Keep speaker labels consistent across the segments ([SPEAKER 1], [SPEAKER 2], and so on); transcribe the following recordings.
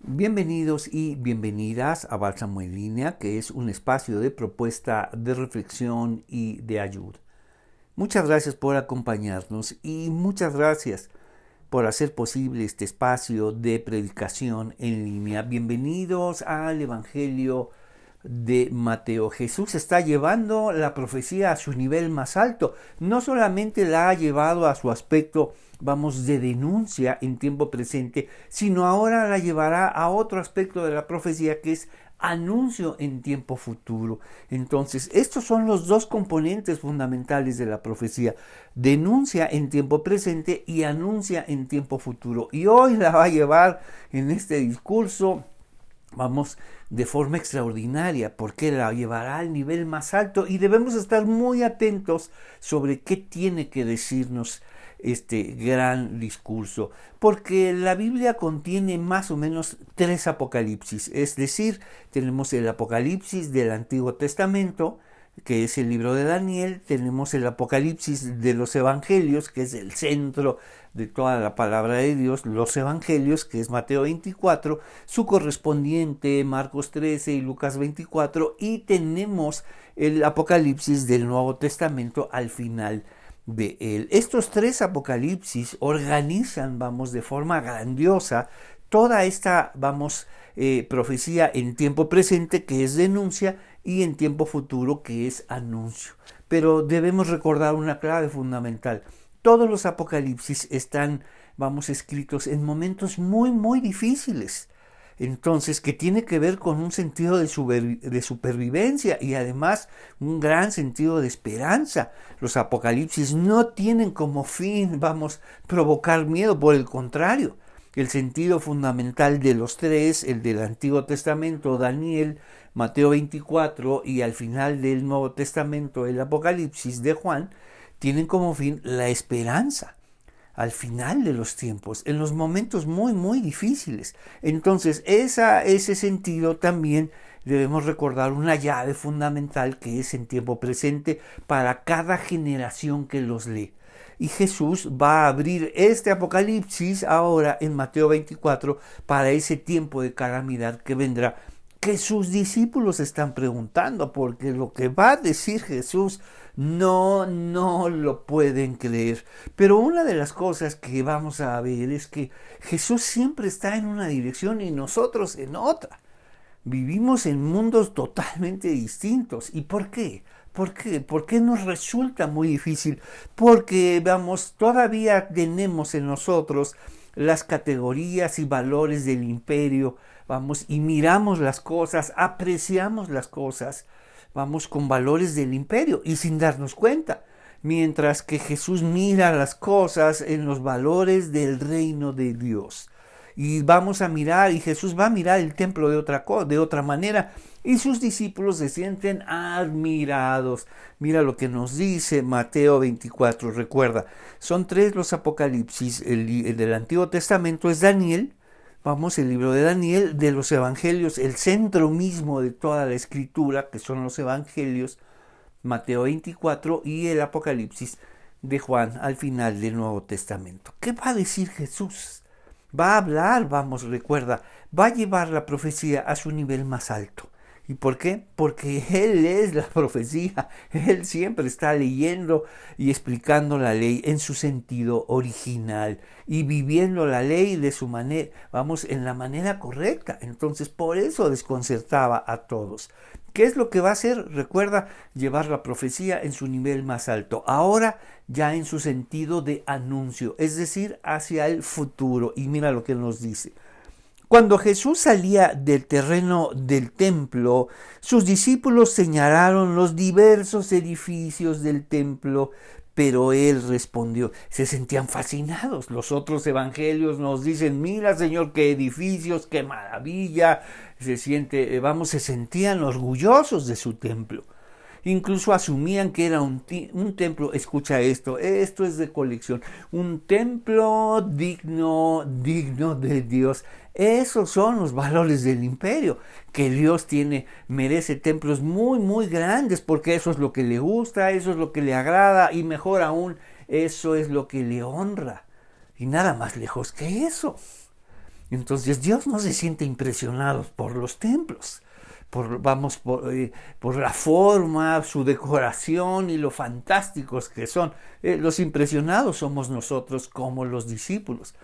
[SPEAKER 1] Bienvenidos y bienvenidas a Bálsamo en Línea, que es un espacio de propuesta, de reflexión y de ayuda. Muchas gracias por acompañarnos y muchas gracias por hacer posible este espacio de predicación en línea. Bienvenidos al Evangelio de Mateo. Jesús está llevando la profecía a su nivel más alto. No solamente la ha llevado a su aspecto, de denuncia en tiempo presente, sino ahora la llevará a otro aspecto de la profecía, que es anuncio en tiempo futuro. Entonces, estos son los dos componentes fundamentales de la profecía: denuncia en tiempo presente y anuncia en tiempo futuro. Y hoy la va a llevar en este discurso, de forma extraordinaria, porque la llevará al nivel más alto y debemos estar muy atentos sobre qué tiene que decirnos este gran discurso, porque la Biblia contiene más o menos 3 apocalipsis, es decir, tenemos el apocalipsis del Antiguo Testamento, que es el libro de Daniel, tenemos el apocalipsis de los evangelios, que es el centro de toda la palabra de Dios, los evangelios, que es Mateo 24, su correspondiente Marcos 13 y Lucas 24, y tenemos el apocalipsis del Nuevo Testamento al final de él. Estos 3 apocalipsis organizan, de forma grandiosa toda esta, profecía en tiempo presente, que es denuncia, y en tiempo futuro, que es anuncio. Pero debemos recordar una clave fundamental: todos los apocalipsis están, escritos en momentos muy, muy difíciles. Entonces, que tiene que ver con un sentido de supervivencia y además un gran sentido de esperanza. Los apocalipsis no tienen como fin, provocar miedo, por el contrario. El sentido fundamental de los 3, el del Antiguo Testamento, Daniel, Mateo 24, y al final del Nuevo Testamento, el Apocalipsis de Juan, tienen como fin la esperanza al final de los tiempos, en los momentos muy, muy difíciles. Entonces, ese sentido también debemos recordar una llave fundamental, que es en tiempo presente para cada generación que los lee. Y Jesús va a abrir este apocalipsis ahora en Mateo 24 para ese tiempo de calamidad que vendrá, que sus discípulos están preguntando, porque lo que va a decir Jesús no lo pueden creer. Pero una de las cosas que vamos a ver es que Jesús siempre está en una dirección y nosotros en otra. Vivimos en mundos totalmente distintos. ¿Y por qué? ¿Por qué? ¿Por qué nos resulta muy difícil? Porque, todavía tenemos en nosotros las categorías y valores del imperio, y miramos las cosas, apreciamos las cosas, con valores del imperio y sin darnos cuenta. Mientras que Jesús mira las cosas en los valores del reino de Dios. Y vamos a mirar, y Jesús va a mirar el templo de otra manera, y sus discípulos se sienten admirados. Mira lo que nos dice Mateo 24, recuerda, son 3 los apocalipsis. El del Antiguo Testamento es Daniel, el libro de Daniel, de los evangelios, el centro mismo de toda la escritura, que son los evangelios, Mateo 24, y el apocalipsis de Juan al final del Nuevo Testamento. ¿Qué va a decir Jesús? Va a hablar, recuerda, va a llevar la profecía a su nivel más alto. ¿Y por qué? Porque Él es la profecía. Él siempre está leyendo y explicando la ley en su sentido original y viviendo la ley de su manera, en la manera correcta. Entonces, por eso desconcertaba a todos. ¿Qué es lo que va a hacer? Recuerda, llevar la profecía en su nivel más alto. Ahora ya en su sentido de anuncio, es decir, hacia el futuro. Y mira lo que nos dice. Cuando Jesús salía del terreno del templo, sus discípulos señalaron los diversos edificios del templo, pero él respondió. Se sentían fascinados. Los otros evangelios nos dicen: mira, Señor, qué edificios, qué maravilla. Se sentían orgullosos de su templo. Incluso asumían que era un templo, escucha esto es de colección, un templo digno de Dios. Esos son los valores del imperio, que Dios merece templos muy, muy grandes, porque eso es lo que le gusta, eso es lo que le agrada, y mejor aún, eso es lo que le honra. Y nada más lejos que eso. Entonces Dios no se siente impresionado por los templos, por la forma, su decoración y lo fantásticos que son. Los impresionados somos nosotros como los discípulos.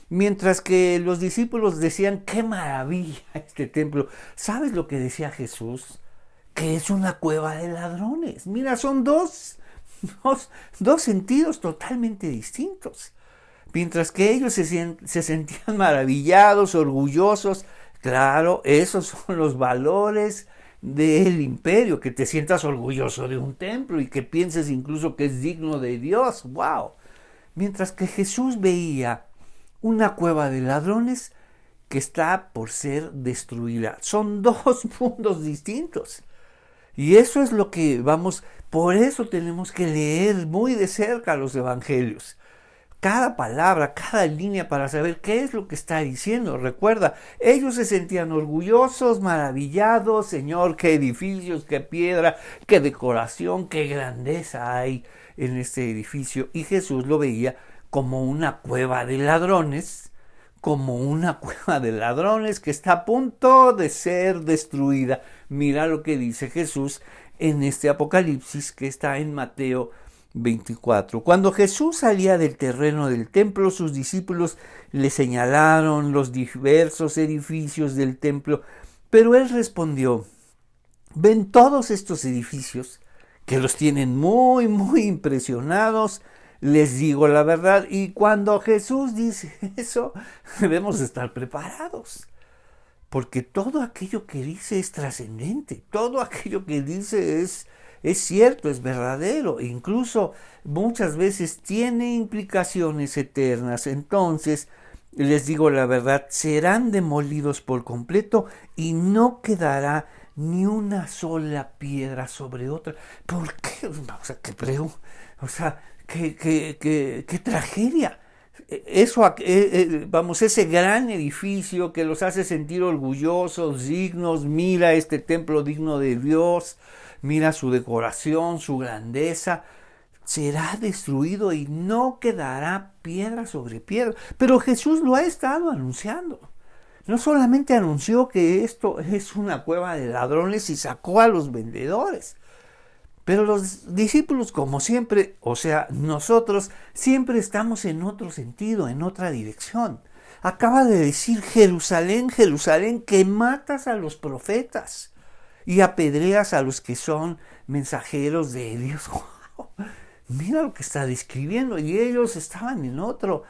[SPEAKER 1] Mientras que los discípulos decían, qué maravilla este templo. ¿Sabes lo que decía Jesús? Que es una cueva de ladrones. Mira, son dos sentidos totalmente distintos. Mientras que ellos se sentían maravillados, orgullosos. Claro, esos son los valores del imperio, que te sientas orgulloso de un templo y que pienses incluso que es digno de Dios. ¡Wow! Mientras que Jesús veía una cueva de ladrones que está por ser destruida. Son dos mundos distintos. Y eso es lo que por eso tenemos que leer muy de cerca los evangelios. Cada palabra, cada línea para saber qué es lo que está diciendo. Recuerda, ellos se sentían orgullosos, maravillados. Señor, qué edificios, qué piedra, qué decoración, qué grandeza hay en este edificio. Y Jesús lo veía como una cueva de ladrones, que está a punto de ser destruida. Mira lo que dice Jesús en este Apocalipsis que está en Mateo 24. Cuando Jesús salía del terreno del templo, sus discípulos le señalaron los diversos edificios del templo, pero él respondió, ¿ven todos estos edificios que los tienen muy, muy impresionados? Les digo la verdad, y cuando Jesús dice eso, debemos estar preparados, porque todo aquello que dice es trascendente, todo aquello que dice es cierto, es verdadero, e incluso muchas veces tiene implicaciones eternas. Entonces, les digo la verdad, serán demolidos por completo y no quedará ni una sola piedra sobre otra. ¿Por qué? Qué tragedia. Ese gran edificio que los hace sentir orgullosos, dignos. Mira este templo digno de Dios, mira su decoración, su grandeza. Será destruido y no quedará piedra sobre piedra. Pero Jesús lo ha estado anunciando. No solamente anunció que esto es una cueva de ladrones y sacó a los vendedores, pero los discípulos, como siempre, o sea, nosotros siempre estamos en otro sentido, en otra dirección. Acaba de decir, Jerusalén, Jerusalén, que matas a los profetas y apedreas a los que son mensajeros de Dios. Mira lo que está describiendo, y ellos estaban en otro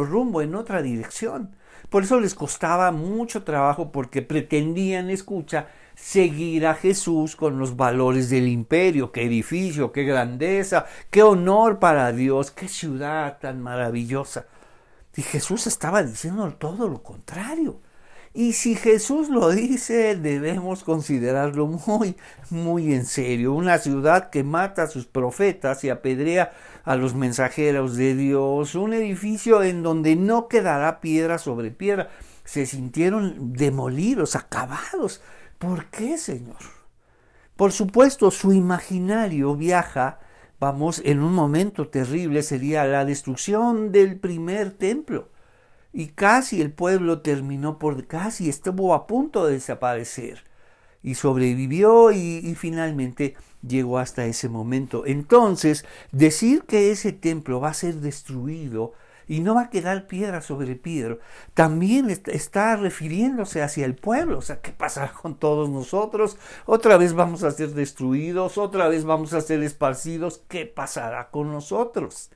[SPEAKER 1] rumbo, en otra dirección. Por eso les costaba mucho trabajo, porque pretendían, seguir a Jesús con los valores del imperio. Qué edificio, qué grandeza, qué honor para Dios, qué ciudad tan maravillosa. Y Jesús estaba diciendo todo lo contrario. Y si Jesús lo dice, debemos considerarlo muy, muy en serio. Una ciudad que mata a sus profetas y apedrea a los mensajeros de Dios. Un edificio en donde no quedará piedra sobre piedra. Se sintieron demolidos, acabados. ¿Por qué, Señor? Por supuesto, su imaginario viaja, en un momento terrible, sería la destrucción del primer templo. Y casi el pueblo estuvo a punto de desaparecer. Y sobrevivió y finalmente llegó hasta ese momento. Entonces, decir que ese templo va a ser destruido y no va a quedar piedra sobre piedra, también está refiriéndose hacia el pueblo. O sea, ¿qué pasará con todos nosotros? ¿Otra vez vamos a ser destruidos? ¿Otra vez vamos a ser esparcidos? ¿Qué pasará con nosotros?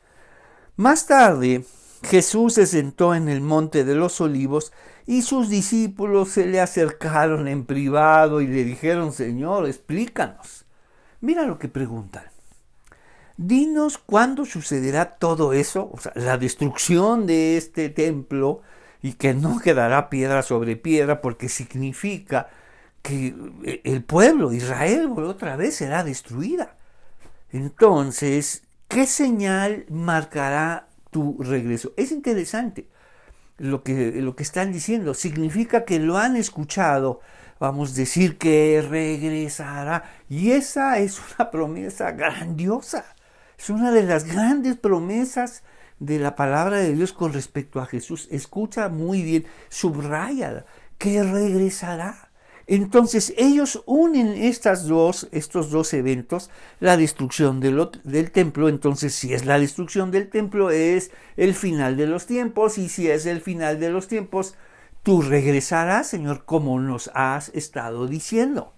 [SPEAKER 1] Más tarde, Jesús se sentó en el monte de los olivos y sus discípulos se le acercaron en privado y le dijeron, Señor, explícanos. Mira lo que preguntan. Dinos cuándo sucederá todo eso, o sea, la destrucción de este templo, y que no quedará piedra sobre piedra, porque significa que el pueblo, Israel, otra vez será destruida. Entonces, ¿qué señal marcará tu regreso? Es interesante lo que están diciendo. Significa que lo han escuchado. Vamos a decir que regresará. Y esa es una promesa grandiosa. Es una de las grandes promesas de la palabra de Dios con respecto a Jesús. Escucha muy bien, subraya que regresará. Entonces ellos unen estos dos eventos, la destrucción del templo. Entonces si es la destrucción del templo es el final de los tiempos, y si es el final de los tiempos, tú regresarás, Señor, como nos has estado diciendo.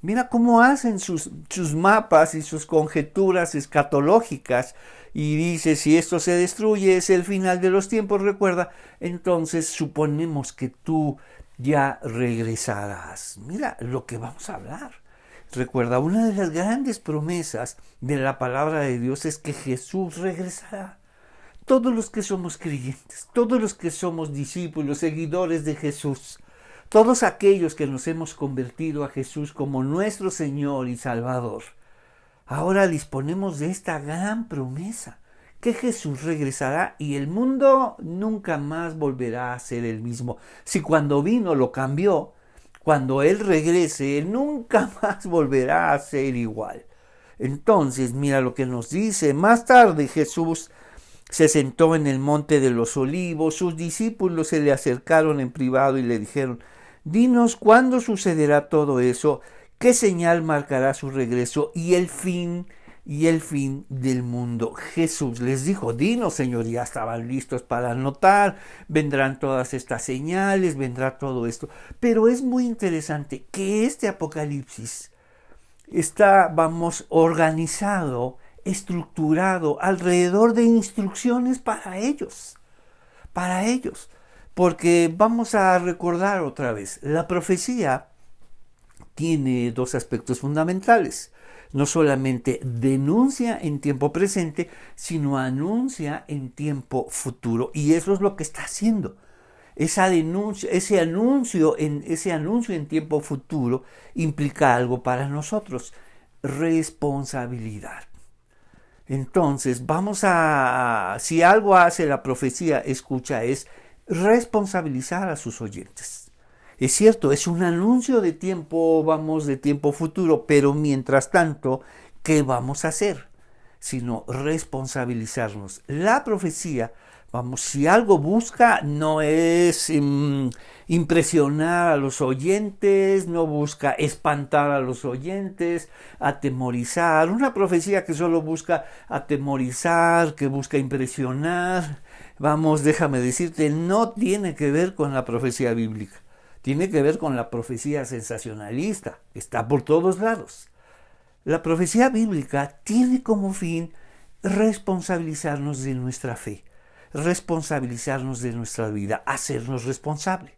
[SPEAKER 1] Mira cómo hacen sus mapas y sus conjeturas escatológicas, y dice, si esto se destruye es el final de los tiempos, recuerda, entonces suponemos que tú ya regresarás. Mira lo que vamos a hablar. Recuerda, una de las grandes promesas de la palabra de Dios es que Jesús regresará. Todos los que somos creyentes, todos los que somos discípulos, seguidores de Jesús, todos aquellos que nos hemos convertido a Jesús como nuestro Señor y Salvador, ahora disponemos de esta gran promesa, que Jesús regresará y el mundo nunca más volverá a ser el mismo. Si cuando vino lo cambió, cuando Él regrese, Él nunca más volverá a ser igual. Entonces, mira lo que nos dice. Más tarde Jesús se sentó en el monte de los olivos, sus discípulos se le acercaron en privado y le dijeron, dinos cuándo sucederá todo eso, qué señal marcará su regreso y el fin del mundo. Jesús les dijo, dinos, Señor, ya estaban listos para anotar, vendrán todas estas señales, vendrá todo esto. Pero es muy interesante que este Apocalipsis está, organizado, estructurado alrededor de instrucciones para ellos, porque vamos a recordar otra vez, la profecía tiene dos aspectos fundamentales. No solamente denuncia en tiempo presente, sino anuncia en tiempo futuro. Y eso es lo que está haciendo. Esa denuncia, ese anuncio en tiempo futuro implica algo para nosotros: responsabilidad. Entonces, si algo hace la profecía, escucha, es responsabilizar a sus oyentes. Es cierto, es un anuncio de tiempo futuro, pero mientras tanto, ¿qué vamos a hacer? Sino responsabilizarnos. La profecía, si algo busca, no es impresionar a los oyentes, no busca espantar a los oyentes, atemorizar. Una profecía que solo busca atemorizar, que busca impresionar, déjame decirte, no tiene que ver con la profecía bíblica. Tiene que ver con la profecía sensacionalista, que está por todos lados. La profecía bíblica tiene como fin responsabilizarnos de nuestra fe, responsabilizarnos de nuestra vida, hacernos responsable.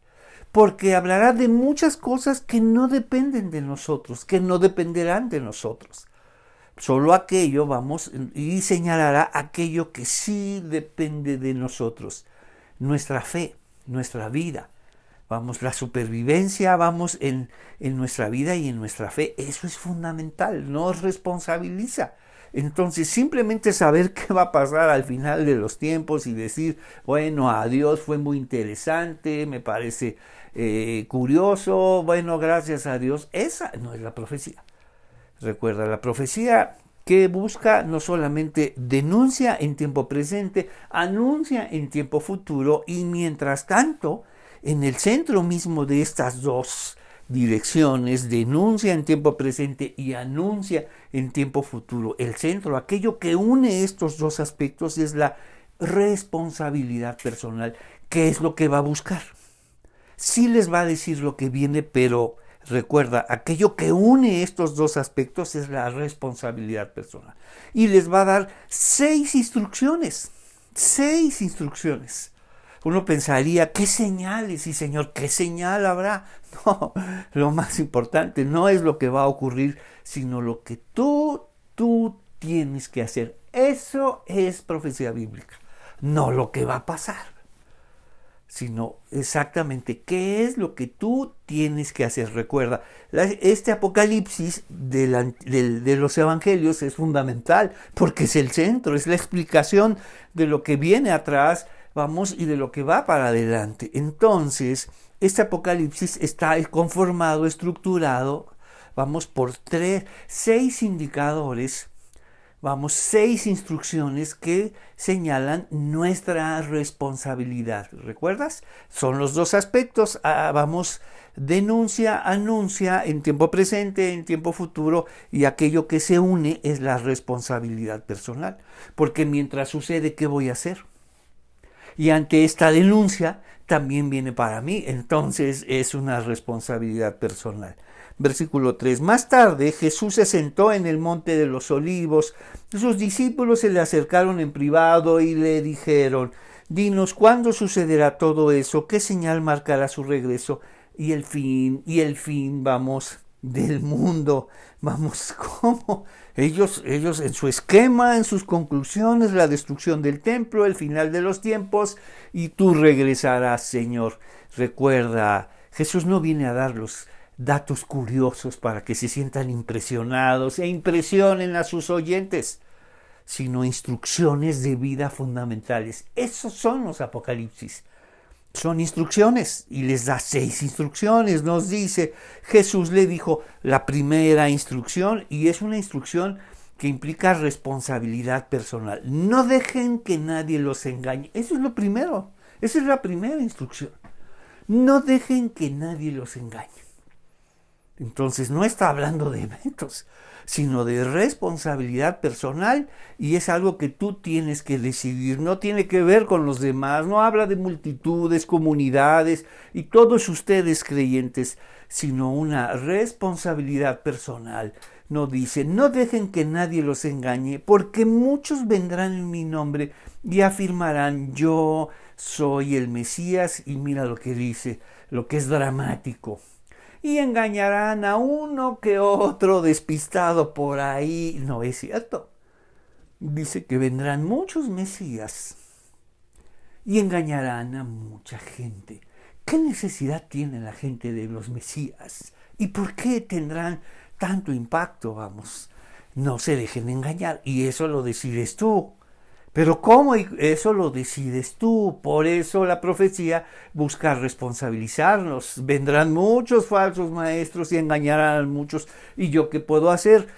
[SPEAKER 1] Porque hablará de muchas cosas que no dependen de nosotros, que no dependerán de nosotros. Solo aquello y señalará aquello que sí depende de nosotros. Nuestra fe, nuestra vida. La supervivencia, en nuestra vida y en nuestra fe. Eso es fundamental, nos responsabiliza. Entonces, simplemente saber qué va a pasar al final de los tiempos y decir, bueno, adiós, fue muy interesante, me parece curioso, bueno, gracias a Dios, esa no es la profecía. Recuerda, la profecía que busca no solamente denuncia en tiempo presente, anuncia en tiempo futuro, y mientras tanto, en el centro mismo de estas dos direcciones, denuncia en tiempo presente y anuncia en tiempo futuro, el centro, aquello que une estos dos aspectos, es la responsabilidad personal. ¿Qué es lo que va a buscar? Sí les va a decir lo que viene, pero recuerda, aquello que une estos dos aspectos es la responsabilidad personal. Y les va a dar 6 instrucciones. 6 instrucciones. Uno pensaría, ¿qué señales? Y Señor, ¿qué señal habrá? No, lo más importante no es lo que va a ocurrir, sino lo que tú tienes que hacer. Eso es profecía bíblica. No lo que va a pasar, sino exactamente qué es lo que tú tienes que hacer. Recuerda, este Apocalipsis de los evangelios es fundamental, porque es el centro, es la explicación de lo que viene atrás, y de lo que va para adelante. Entonces, este Apocalipsis está conformado, estructurado, por 6 indicadores, vamos, 6 instrucciones que señalan nuestra responsabilidad. ¿Recuerdas? Son los dos aspectos. Vamos, denuncia, anuncia en tiempo presente, en tiempo futuro, y aquello que se une es la responsabilidad personal. Porque mientras sucede, ¿qué voy a hacer? Y ante esta denuncia también viene para mí, entonces es una responsabilidad personal. Versículo 3. Más tarde Jesús se sentó en el monte de los olivos. Sus discípulos se le acercaron en privado y le dijeron: dinos, ¿cuándo sucederá todo eso? ¿Qué señal marcará su regreso y el fin, vamos, del mundo? Vamos, ¿cómo? Ellos en su esquema, en sus conclusiones, la destrucción del templo, el final de los tiempos, y tú regresarás, Señor. Recuerda, Jesús no viene a darlos datos curiosos para que se sientan impresionados e impresionen a sus oyentes, sino instrucciones de vida fundamentales. Esos son los Apocalipsis. Son instrucciones y les da 6 instrucciones. Nos dice, Jesús le dijo la primera instrucción, y es una instrucción que implica responsabilidad personal. No dejen que nadie los engañe. Eso es lo primero. Esa es la primera instrucción. No dejen que nadie los engañe. Entonces no está hablando de eventos, sino de responsabilidad personal, y es algo que tú tienes que decidir. No tiene que ver con los demás, no habla de multitudes, comunidades y todos ustedes creyentes, sino una responsabilidad personal. No dice: no dejen que nadie los engañe, porque muchos vendrán en mi nombre y afirmarán: yo soy el Mesías. Y mira lo que dice, lo que es dramático: y engañarán a uno que otro despistado por ahí. No es cierto. Dice que vendrán muchos mesías y engañarán a mucha gente. ¿Qué necesidad tiene la gente de los mesías? ¿Y por qué tendrán tanto impacto? Vamos, no se dejen engañar, y eso lo decides tú. Pero ¿cómo? Eso lo decides tú. Por eso la profecía busca responsabilizarnos. Vendrán muchos falsos maestros y engañarán a muchos. ¿Y yo qué puedo hacer?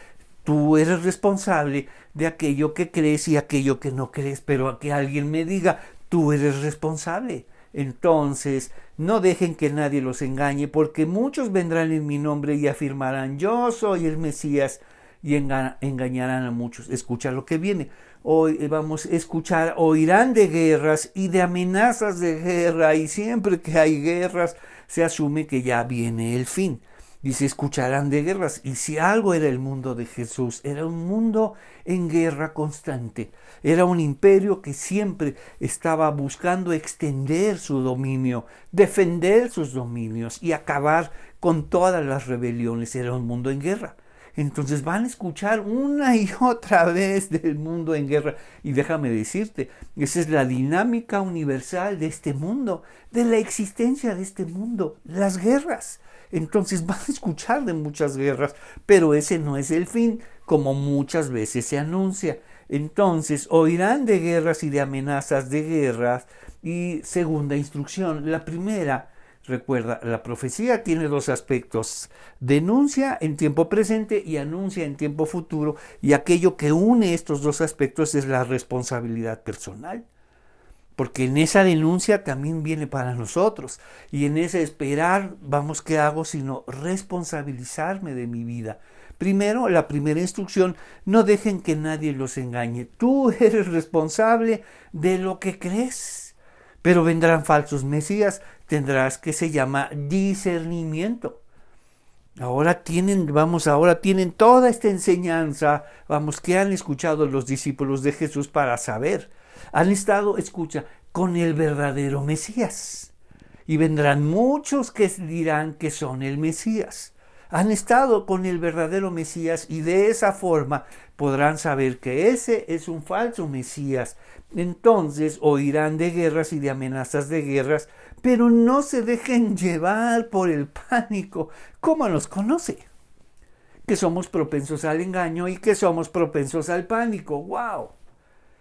[SPEAKER 1] Tú eres responsable de aquello que crees y aquello que no crees. Pero a que alguien me diga: tú eres responsable. Entonces, no dejen que nadie los engañe, porque muchos vendrán en mi nombre y afirmarán: yo soy el Mesías, y engañarán a muchos. Escucha lo que viene. Hoy vamos a escuchar: oirán de guerras y de amenazas de guerra, y siempre que hay guerras se asume que ya viene el fin. Dice: escucharán de guerras. Y si algo era el mundo de Jesús, era un mundo en guerra constante. Era un imperio que siempre estaba buscando extender su dominio, defender sus dominios y acabar con todas las rebeliones. Era un mundo en guerra. Entonces van a escuchar una y otra vez del mundo en guerra. Y déjame decirte, esa es la dinámica universal de este mundo, de la existencia de este mundo, las guerras. Entonces van a escuchar de muchas guerras, pero ese no es el fin, como muchas veces se anuncia. Entonces oirán de guerras y de amenazas de guerras. Y segunda instrucción, la primera: recuerda, la profecía tiene 2 aspectos: denuncia en tiempo presente y anuncia en tiempo futuro, y aquello que une estos 2 aspectos es la responsabilidad personal. Porque en esa denuncia también viene para nosotros, y en ese esperar, vamos, ¿qué hago? Sino responsabilizarme de mi vida. Primero, la primera instrucción: no dejen que nadie los engañe. Tú eres responsable de lo que crees. Pero vendrán falsos mesías, tendrás que se llama discernimiento. Ahora tienen toda esta enseñanza, vamos, que han escuchado los discípulos de Jesús para saber. Han estado, escucha, con el verdadero Mesías. Y vendrán muchos que dirán que son el Mesías. Han estado con el verdadero Mesías, y de esa forma podrán saber que ese es un falso Mesías. Entonces oirán de guerras y de amenazas de guerras, pero no se dejen llevar por el pánico. ¿Cómo nos conoce? Que somos propensos al engaño y que somos propensos al pánico. ¡Wow!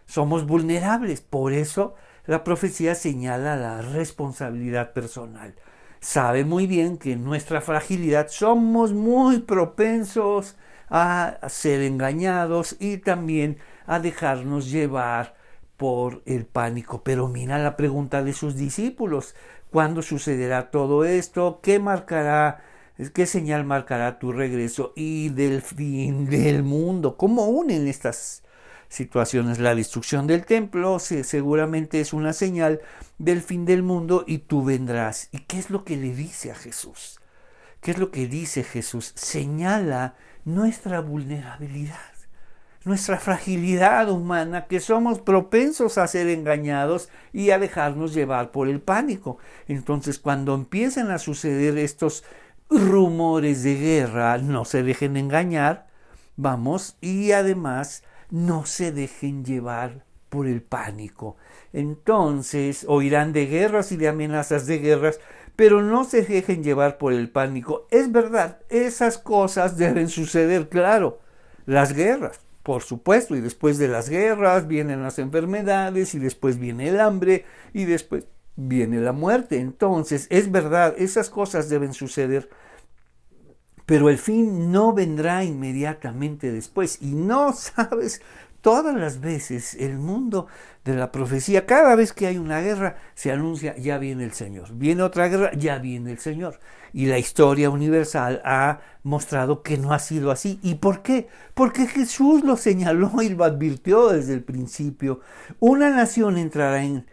[SPEAKER 1] Somos vulnerables. Por eso la profecía señala la responsabilidad personal. Sabe muy bien que en nuestra fragilidad somos muy propensos a ser engañados y también a dejarnos llevar por el pánico. Pero mira la pregunta de sus discípulos: ¿cuándo sucederá todo esto? ¿Qué señal marcará tu regreso y del fin del mundo? ¿Cómo unen estas situaciones? La destrucción del templo seguramente es una señal del fin del mundo y tú vendrás. ¿Y qué es lo que le dice a Jesús? ¿Qué es lo que dice Jesús? Señala nuestra vulnerabilidad, nuestra fragilidad humana, que somos propensos a ser engañados y a dejarnos llevar por el pánico. Entonces, cuando empiezan a suceder estos rumores de guerra, no se dejen engañar, y además no se dejen llevar por el pánico. Entonces, oirán de guerras y de amenazas de guerras, pero no se dejen llevar por el pánico. Es verdad, esas cosas deben suceder, claro. Las guerras, por supuesto, y después de las guerras vienen las enfermedades, y después viene el hambre, y después viene la muerte. Entonces, es verdad, esas cosas deben suceder, pero el fin no vendrá inmediatamente después. Y no sabes, todas las veces el mundo de la profecía, cada vez que hay una guerra, se anuncia: ya viene el Señor. Viene otra guerra, ya viene el Señor. Y la historia universal ha mostrado que no ha sido así. ¿Y por qué? Porque Jesús lo señaló y lo advirtió desde el principio. Una nación entrará en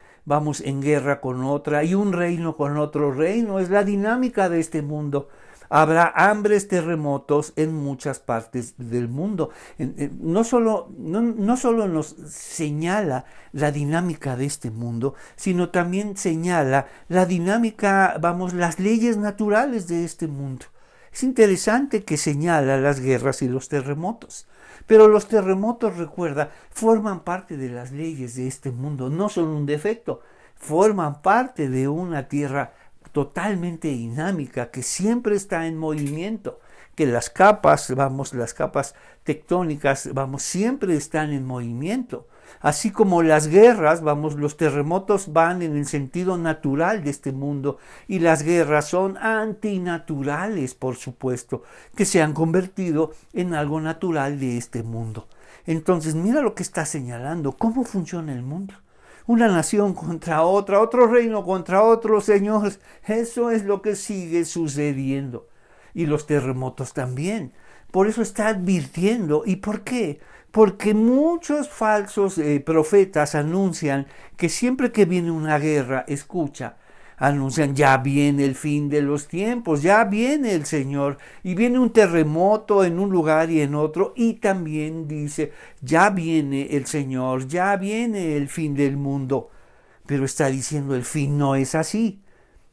[SPEAKER 1] guerra con otra, y un reino con otro reino. Es la dinámica de este mundo. Habrá hambres, terremotos en muchas partes del mundo. No solo nos señala la dinámica de este mundo, sino también señala la dinámica, las leyes naturales de este mundo. Es interesante que señala las guerras y los terremotos. Pero los terremotos, recuerda, forman parte de las leyes de este mundo, no son un defecto, forman parte de una tierra totalmente dinámica, que siempre está en movimiento, que las capas tectónicas, siempre están en movimiento. Así como las guerras, los terremotos van en el sentido natural de este mundo, y las guerras son antinaturales, por supuesto, que se han convertido en algo natural de este mundo. Entonces, mira lo que está señalando: cómo funciona el mundo. Una nación contra otra, otro reino contra otro, señores. Eso es lo que sigue sucediendo. Y los terremotos también. Por eso está advirtiendo. ¿Y por qué? Porque muchos falsos profetas anuncian que siempre que viene una guerra, anuncian: ya viene el fin de los tiempos, ya viene el Señor, y viene un terremoto en un lugar y en otro, y también dice: ya viene el Señor, ya viene el fin del mundo. Pero está diciendo: el fin no es así,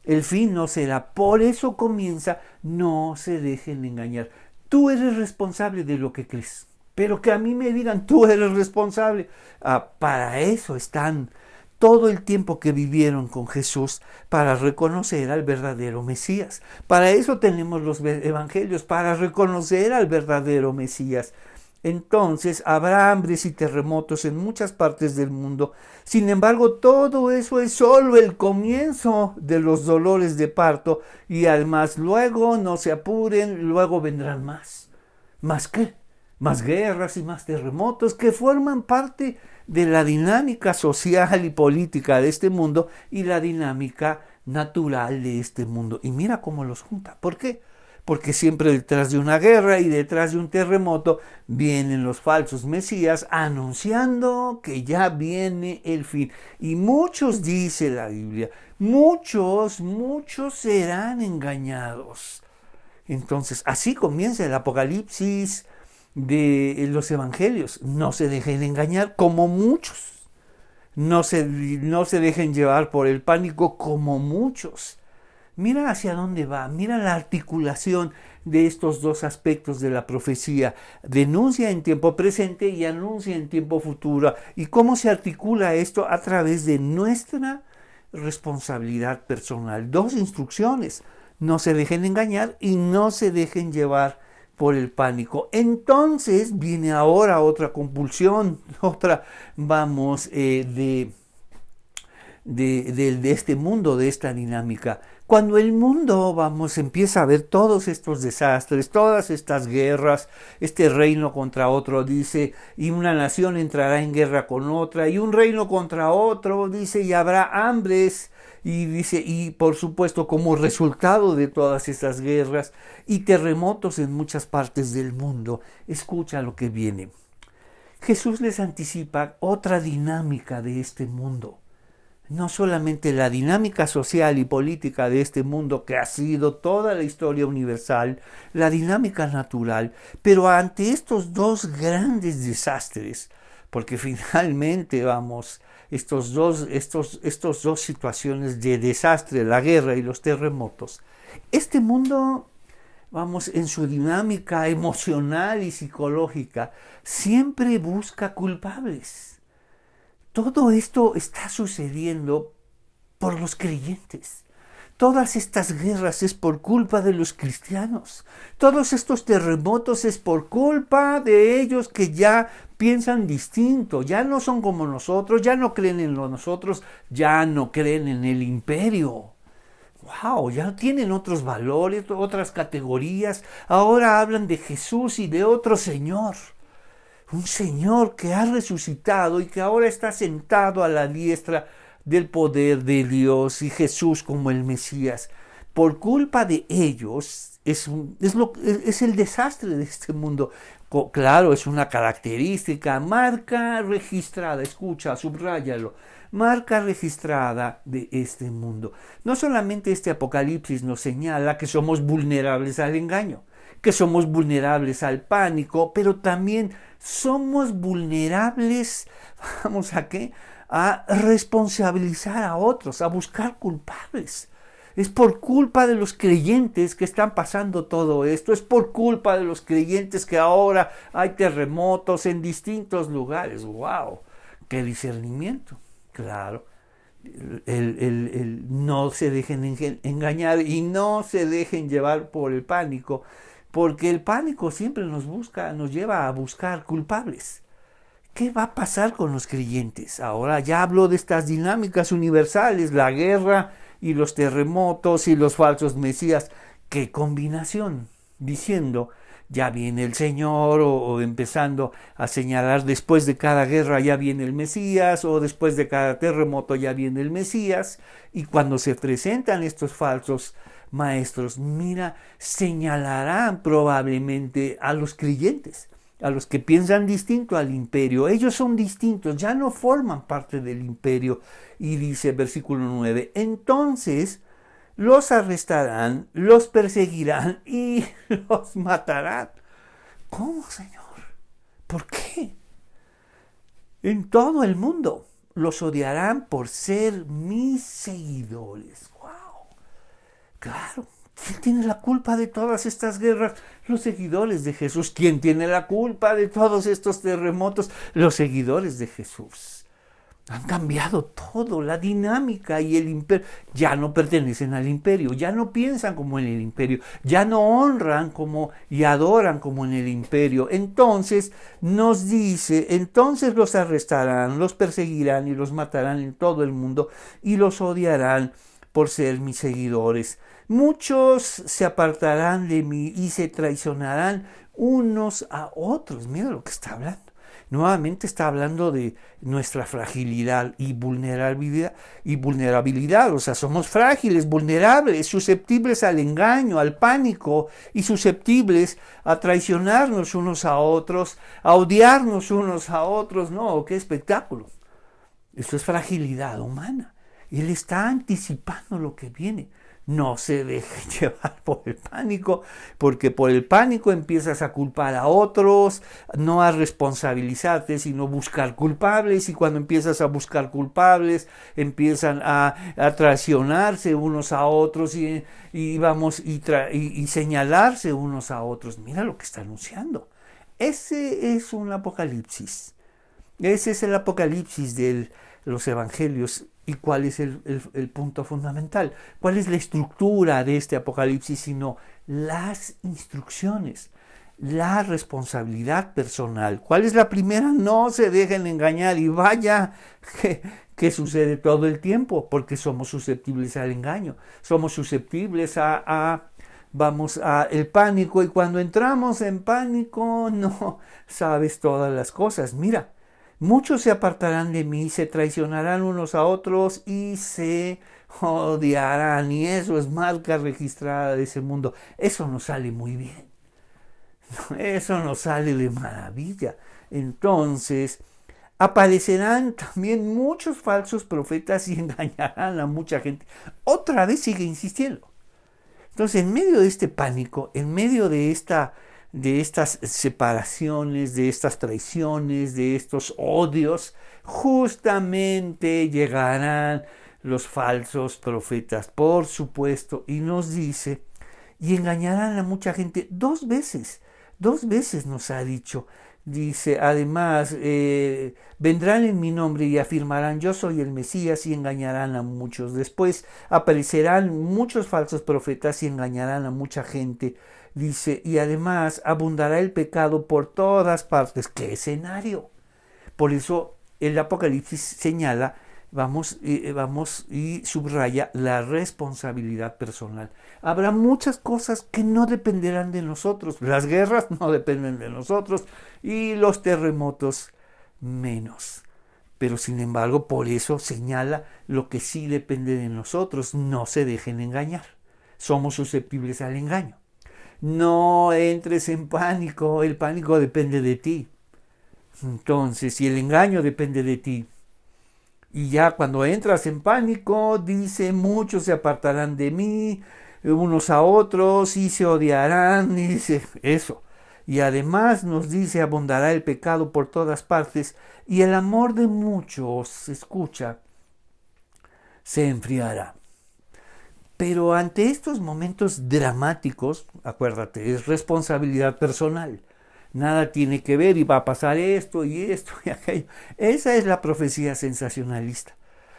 [SPEAKER 1] el fin no será. Por eso comienza: no se dejen engañar. Tú eres responsable de lo que crees, pero que a mí me digan: tú eres responsable. Para eso están todo el tiempo que vivieron con Jesús, para reconocer al verdadero Mesías. Para eso tenemos los evangelios, para reconocer al verdadero Mesías. Entonces habrá hambres y terremotos en muchas partes del mundo. Sin embargo, todo eso es solo el comienzo de los dolores de parto, y además luego, no se apuren, luego vendrán más. ¿Más qué? Más guerras y más terremotos, que forman parte de la dinámica social y política de este mundo y la dinámica natural de este mundo. Y mira cómo los junta. ¿Por qué? Porque siempre detrás de una guerra y detrás de un terremoto vienen los falsos mesías anunciando que ya viene el fin. Y muchos, dice la Biblia, muchos serán engañados. Entonces, así comienza el Apocalipsis de los evangelios. No se dejen engañar como muchos. No se dejen llevar por el pánico como muchos. Mira hacia dónde va, mira la articulación de estos dos aspectos de la profecía: denuncia en tiempo presente y anuncia en tiempo futuro. ¿Y cómo se articula esto? A través de nuestra responsabilidad personal. Dos instrucciones: no se dejen engañar y no se dejen llevar por el pánico. Entonces viene ahora otra compulsión, de este mundo, de esta dinámica. Cuando el mundo, empieza a ver todos estos desastres, todas estas guerras, este reino contra otro, dice, y una nación entrará en guerra con otra, y un reino contra otro, dice, y habrá hambres, y dice, y por supuesto como resultado de todas esas guerras y terremotos en muchas partes del mundo, escucha lo que viene. Jesús les anticipa otra dinámica de este mundo. No solamente la dinámica social y política de este mundo que ha sido toda la historia universal, la dinámica natural, pero ante estos dos grandes desastres, porque finalmente, estos dos situaciones de desastre, la guerra y los terremotos, este mundo, en su dinámica emocional y psicológica, siempre busca culpables. Todo esto está sucediendo por los creyentes. Todas estas guerras es por culpa de los cristianos. Todos estos terremotos es por culpa de ellos que ya piensan distinto, ya no son como nosotros, ya no creen en nosotros, ya no creen en el imperio. ¡Wow! Ya tienen otros valores, otras categorías. Ahora hablan de Jesús y de otro Señor. Un Señor que ha resucitado y que ahora está sentado a la diestra del poder de Dios y Jesús como el Mesías. Por culpa de ellos es el desastre de este mundo. Claro, es una característica, marca registrada, escucha, subráyalo, marca registrada de este mundo. No solamente este Apocalipsis nos señala que somos vulnerables al engaño, que somos vulnerables al pánico, pero también somos vulnerables, a responsabilizar a otros, a buscar culpables. Es por culpa de los creyentes que están pasando todo esto, es por culpa de los creyentes que ahora hay terremotos en distintos lugares. ¡Wow! ¡Qué discernimiento! Claro. No se dejen engañar y no se dejen llevar por el pánico, porque el pánico siempre nos lleva a buscar culpables. ¿Qué va a pasar con los creyentes? Ahora ya hablo de estas dinámicas universales, la guerra y los terremotos y los falsos mesías. ¡Qué combinación! Diciendo, ya viene el Señor, o empezando a señalar, después de cada guerra ya viene el Mesías, o después de cada terremoto ya viene el Mesías. Y cuando se presentan estos falsos maestros, señalarán probablemente a los creyentes, a los que piensan distinto al imperio. Ellos son distintos, ya no forman parte del imperio. Y dice versículo 9, entonces los arrestarán, los perseguirán y los matarán. ¿Cómo, Señor? ¿Por qué? En todo el mundo los odiarán por ser mis seguidores. ¡Wow! Claro. ¿Quién tiene la culpa de todas estas guerras? Los seguidores de Jesús. ¿Quién tiene la culpa de todos estos terremotos? Los seguidores de Jesús. Han cambiado todo, la dinámica y el imperio. Ya no pertenecen al imperio, ya no piensan como en el imperio, ya no honran como y adoran como en el imperio. Entonces nos dice, entonces los arrestarán, los perseguirán y los matarán en todo el mundo y los odiarán por ser mis seguidores. Muchos se apartarán de mí y se traicionarán unos a otros. Mira lo que está hablando. Nuevamente está hablando de nuestra fragilidad y vulnerabilidad. O sea, somos frágiles, vulnerables, susceptibles al engaño, al pánico y susceptibles a traicionarnos unos a otros, a odiarnos unos a otros. No, qué espectáculo. Eso es fragilidad humana. Él está anticipando lo que viene. No se dejen llevar por el pánico, porque por el pánico empiezas a culpar a otros, no a responsabilizarte, sino buscar culpables, y cuando empiezas a buscar culpables, empiezan a traicionarse unos a otros y señalarse unos a otros. Mira lo que está anunciando. Ese es un apocalipsis. Ese es el apocalipsis de los evangelios. ¿Y cuál es el punto fundamental? ¿Cuál es la estructura de este apocalipsis? Sino las instrucciones, la responsabilidad personal. ¿Cuál es la primera? No se dejen engañar. Y vaya, que sucede todo el tiempo, porque somos susceptibles al engaño, somos susceptibles vamos a el pánico, y cuando entramos en pánico no sabes todas las cosas. Mira, muchos se apartarán de mí, se traicionarán unos a otros y se odiarán, y eso es marca registrada de ese mundo. Eso nos sale muy bien, eso nos sale de maravilla. Entonces, aparecerán también muchos falsos profetas y engañarán a mucha gente. Otra vez sigue insistiendo. Entonces, en medio de este pánico, en medio de estas separaciones, de estas traiciones, de estos odios, justamente llegarán los falsos profetas, por supuesto, y nos dice, y engañarán a mucha gente dos veces nos ha dicho. Dice, además, vendrán en mi nombre y afirmarán, yo soy el Mesías, y engañarán a muchos. Después aparecerán muchos falsos profetas y engañarán a mucha gente. Dice, y además abundará el pecado por todas partes. ¡Qué escenario! Por eso el Apocalipsis señala, vamos y subraya la responsabilidad personal. Habrá muchas cosas que no dependerán de nosotros. Las guerras no dependen de nosotros y los terremotos menos. Pero sin embargo, por eso señala lo que sí depende de nosotros. No se dejen engañar. Somos susceptibles al engaño. No entres en pánico. El pánico depende de ti. Entonces, si el engaño depende de ti, y ya cuando entras en pánico, dice, muchos se apartarán de mí, unos a otros, y se odiarán, y dice eso. Y además nos dice, abundará el pecado por todas partes, y el amor de muchos, escucha, se enfriará. Pero ante estos momentos dramáticos, acuérdate, es responsabilidad personal. Nada tiene que ver y va a pasar esto y aquello. Esa es la profecía sensacionalista.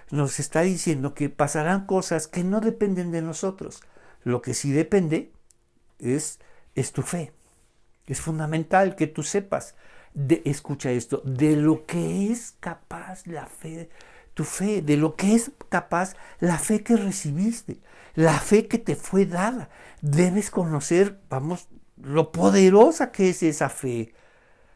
[SPEAKER 1] Nos está diciendo que pasarán cosas que no dependen de nosotros. Lo que sí depende es tu fe. Es fundamental que tú sepas, escucha esto, de lo que es capaz la fe, tu fe, de lo que es capaz la fe que recibiste, la fe que te fue dada. Debes conocer, lo poderosa que es esa fe.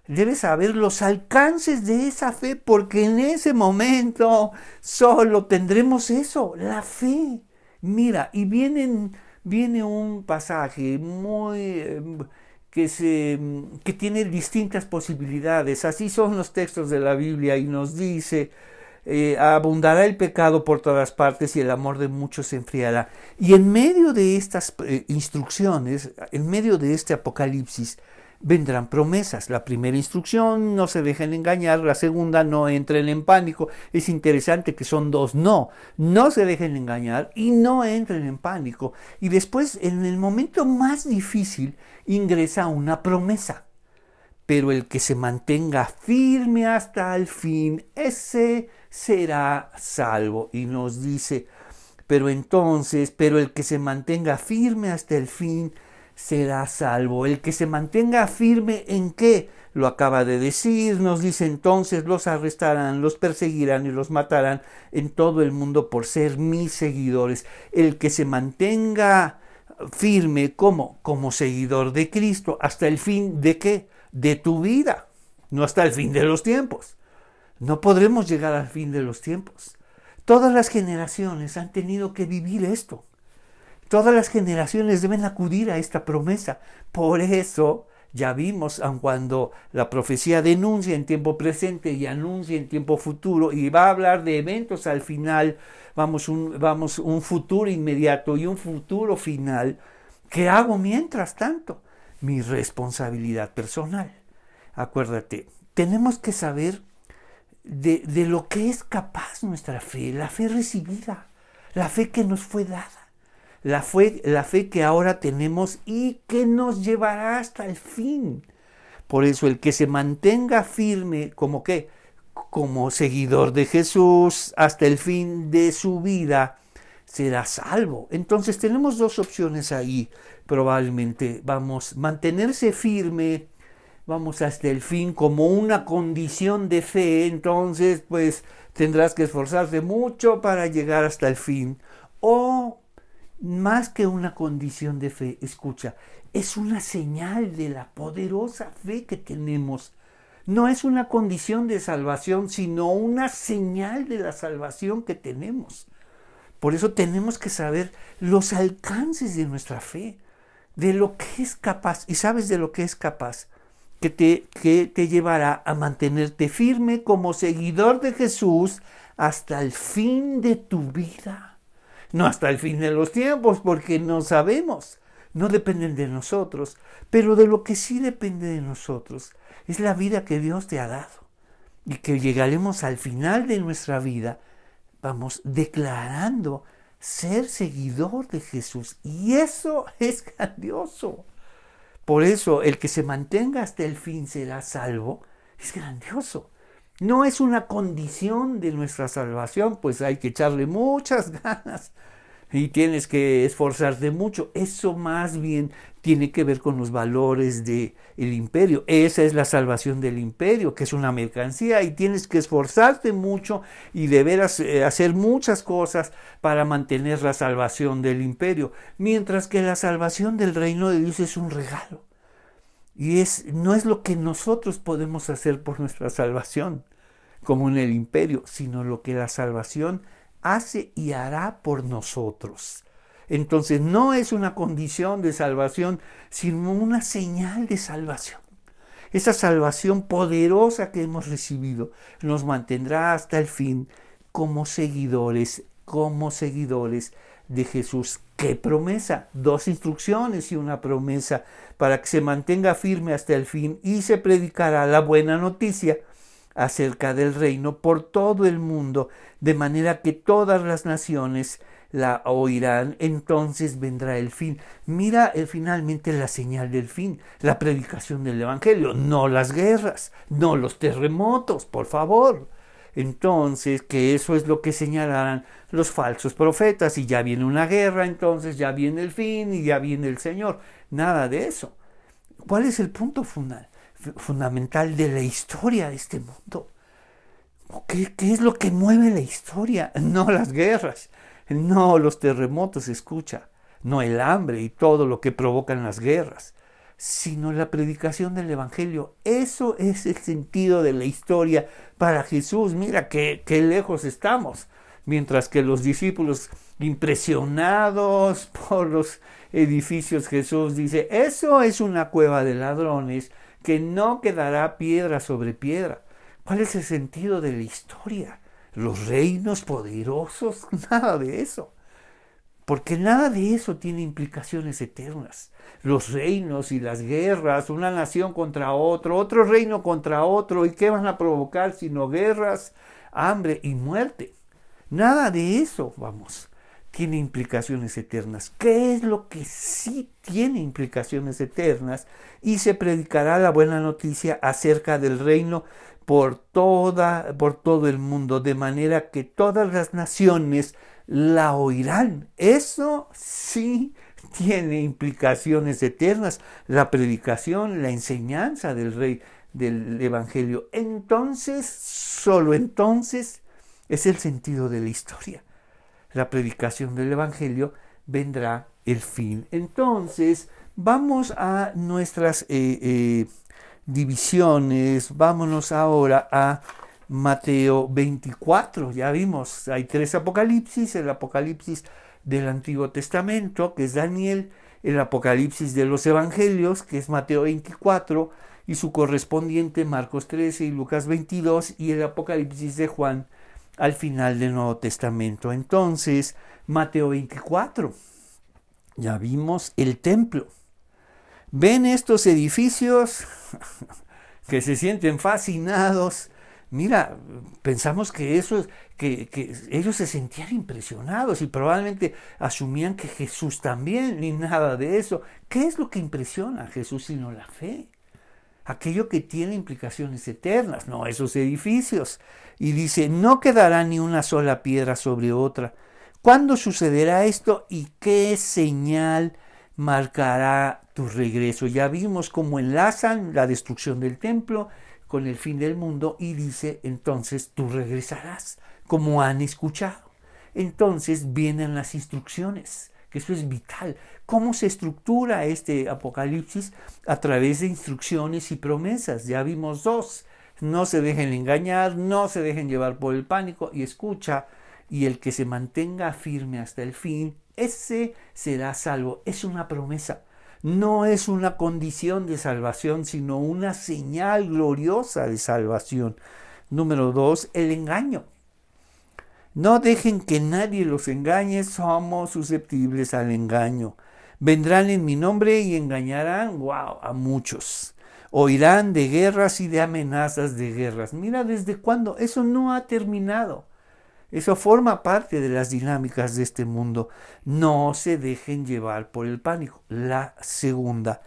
[SPEAKER 1] Debes saber los alcances de esa fe, porque en ese momento solo tendremos eso, la fe. Mira, y viene un pasaje muy que tiene distintas posibilidades. Así son los textos de la Biblia, y nos dice, abundará el pecado por todas partes y el amor de muchos se enfriará. Y en medio de estas instrucciones, en medio de este apocalipsis, vendrán promesas. La primera instrucción, no se dejen engañar. La segunda, no entren en pánico. Es interesante que son dos no se dejen engañar y no entren en pánico. Y después, en el momento más difícil, ingresa una promesa. Pero el que se mantenga firme hasta el fin, ese será salvo. Y nos dice, pero el que se mantenga firme hasta el fin será salvo. El que se mantenga firme, ¿en qué? Lo acaba de decir. Nos dice, entonces los arrestarán, los perseguirán y los matarán en todo el mundo por ser mis seguidores. El que se mantenga firme como seguidor de Cristo hasta el fin, ¿de qué? De tu vida, no hasta el fin de los tiempos. No podremos llegar al fin de los tiempos. Todas las generaciones han tenido que vivir esto. Todas las generaciones deben acudir a esta promesa. Por eso ya vimos, aun cuando la profecía denuncia en tiempo presente y anuncia en tiempo futuro, y va a hablar de eventos al final, un futuro inmediato y un futuro final. ¿Qué hago mientras tanto? Mi responsabilidad personal. Acuérdate, tenemos que saber de lo que es capaz nuestra fe, la fe recibida, la fe que nos fue dada. La fe que ahora tenemos y que nos llevará hasta el fin. Por eso el que se mantenga firme, ¿como qué? Como seguidor de Jesús hasta el fin de su vida, será salvo. Entonces tenemos dos opciones ahí, probablemente. Mantenerse firme, hasta el fin como una condición de fe. Entonces, pues tendrás que esforzarte mucho para llegar hasta el fin. O más que una condición de fe, escucha, es una señal de la poderosa fe que tenemos. No es una condición de salvación, sino una señal de la salvación que tenemos. Por eso tenemos que saber los alcances de nuestra fe, de lo que es capaz. ¿Y sabes de lo que es capaz? Que te llevará a mantenerte firme como seguidor de Jesús hasta el fin de tu vida. No hasta el fin de los tiempos, porque no sabemos, no dependen de nosotros, pero de lo que sí depende de nosotros es la vida que Dios te ha dado, y que llegaremos al final de nuestra vida, vamos, declarando ser seguidor de Jesús, y eso es grandioso. Por eso el que se mantenga hasta el fin será salvo, es grandioso. No es una condición de nuestra salvación, pues hay que echarle muchas ganas y tienes que esforzarte mucho. Eso más bien tiene que ver con los valores del imperio. Esa es la salvación del imperio, que es una mercancía, y tienes que esforzarte mucho y de veras hacer muchas cosas para mantener la salvación del imperio, mientras que la salvación del reino de Dios es un regalo. Y no es lo que nosotros podemos hacer por nuestra salvación, como en el imperio, sino lo que la salvación hace y hará por nosotros. Entonces no es una condición de salvación, sino una señal de salvación. Esa salvación poderosa que hemos recibido nos mantendrá hasta el fin como seguidores de Jesús. ¿Qué promesa? 2 instrucciones y una promesa para que se mantenga firme hasta el fin, y se predicará la buena noticia acerca del reino por todo el mundo, de manera que todas las naciones la oirán. Entonces vendrá el fin. Mira finalmente la señal del fin, la predicación del evangelio, no las guerras, no los terremotos, por favor. Entonces, que eso es lo que señalarán los falsos profetas, y ya viene una guerra, entonces ya viene el fin y ya viene el Señor. Nada de eso. ¿Cuál es el punto fundamental de la historia de este mundo? ¿Qué es lo que mueve la historia? No las guerras, no los terremotos, escucha, no el hambre y todo lo que provocan las guerras, sino la predicación del evangelio. Eso es el sentido de la historia para Jesús. Mira qué lejos estamos. Mientras que los discípulos, impresionados por los edificios, Jesús dice, eso es una cueva de ladrones que no quedará piedra sobre piedra. ¿Cuál es el sentido de la historia? Los reinos poderosos, nada de eso. Porque nada de eso tiene implicaciones eternas. Los reinos y las guerras, una nación contra otro reino contra otro, ¿y qué van a provocar sino guerras, hambre y muerte? Nada de eso, tiene implicaciones eternas. ¿Qué es lo que sí tiene implicaciones eternas? Y se predicará la buena noticia acerca del reino por todo el mundo, de manera que todas las naciones la oirán. Eso sí tiene implicaciones eternas, la predicación, la enseñanza del evangelio. Entonces, solo entonces, es el sentido de la historia. La predicación del evangelio, vendrá el fin. Entonces, vamos a nuestras divisiones. Vámonos ahora a Mateo 24. Ya vimos, hay 3 apocalipsis: el apocalipsis del Antiguo Testamento, que es Daniel; el apocalipsis de los evangelios, que es Mateo 24, y su correspondiente Marcos 13 y Lucas 22, y el apocalipsis de Juan al final del Nuevo Testamento. Entonces, Mateo 24, ya vimos el templo. ¿Ven estos edificios que se sienten fascinados? Mira, pensamos que ellos se sentían impresionados y probablemente asumían que Jesús también, ni nada de eso. ¿Qué es lo que impresiona a Jesús sino la fe? Aquello que tiene implicaciones eternas, no esos edificios. Y dice, no quedará ni una sola piedra sobre otra. ¿Cuándo sucederá esto y qué señal marcará tu regreso? Ya vimos cómo enlazan la destrucción del templo con el fin del mundo y dice, entonces tú regresarás, como han escuchado. Entonces vienen las instrucciones, que eso es vital. ¿Cómo se estructura este Apocalipsis? A través de instrucciones y promesas. Ya vimos dos. No se dejen engañar, no se dejen llevar por el pánico y escucha, y el que se mantenga firme hasta el fin, ese será salvo. Es una promesa. No es una condición de salvación, sino una señal gloriosa de salvación. Número 2, el engaño. No dejen que nadie los engañe, somos susceptibles al engaño. Vendrán en mi nombre y engañarán, a muchos. Oirán de guerras y de amenazas de guerras. Mira desde cuándo, eso no ha terminado. Eso forma parte de las dinámicas de este mundo. No se dejen llevar por el pánico. La segunda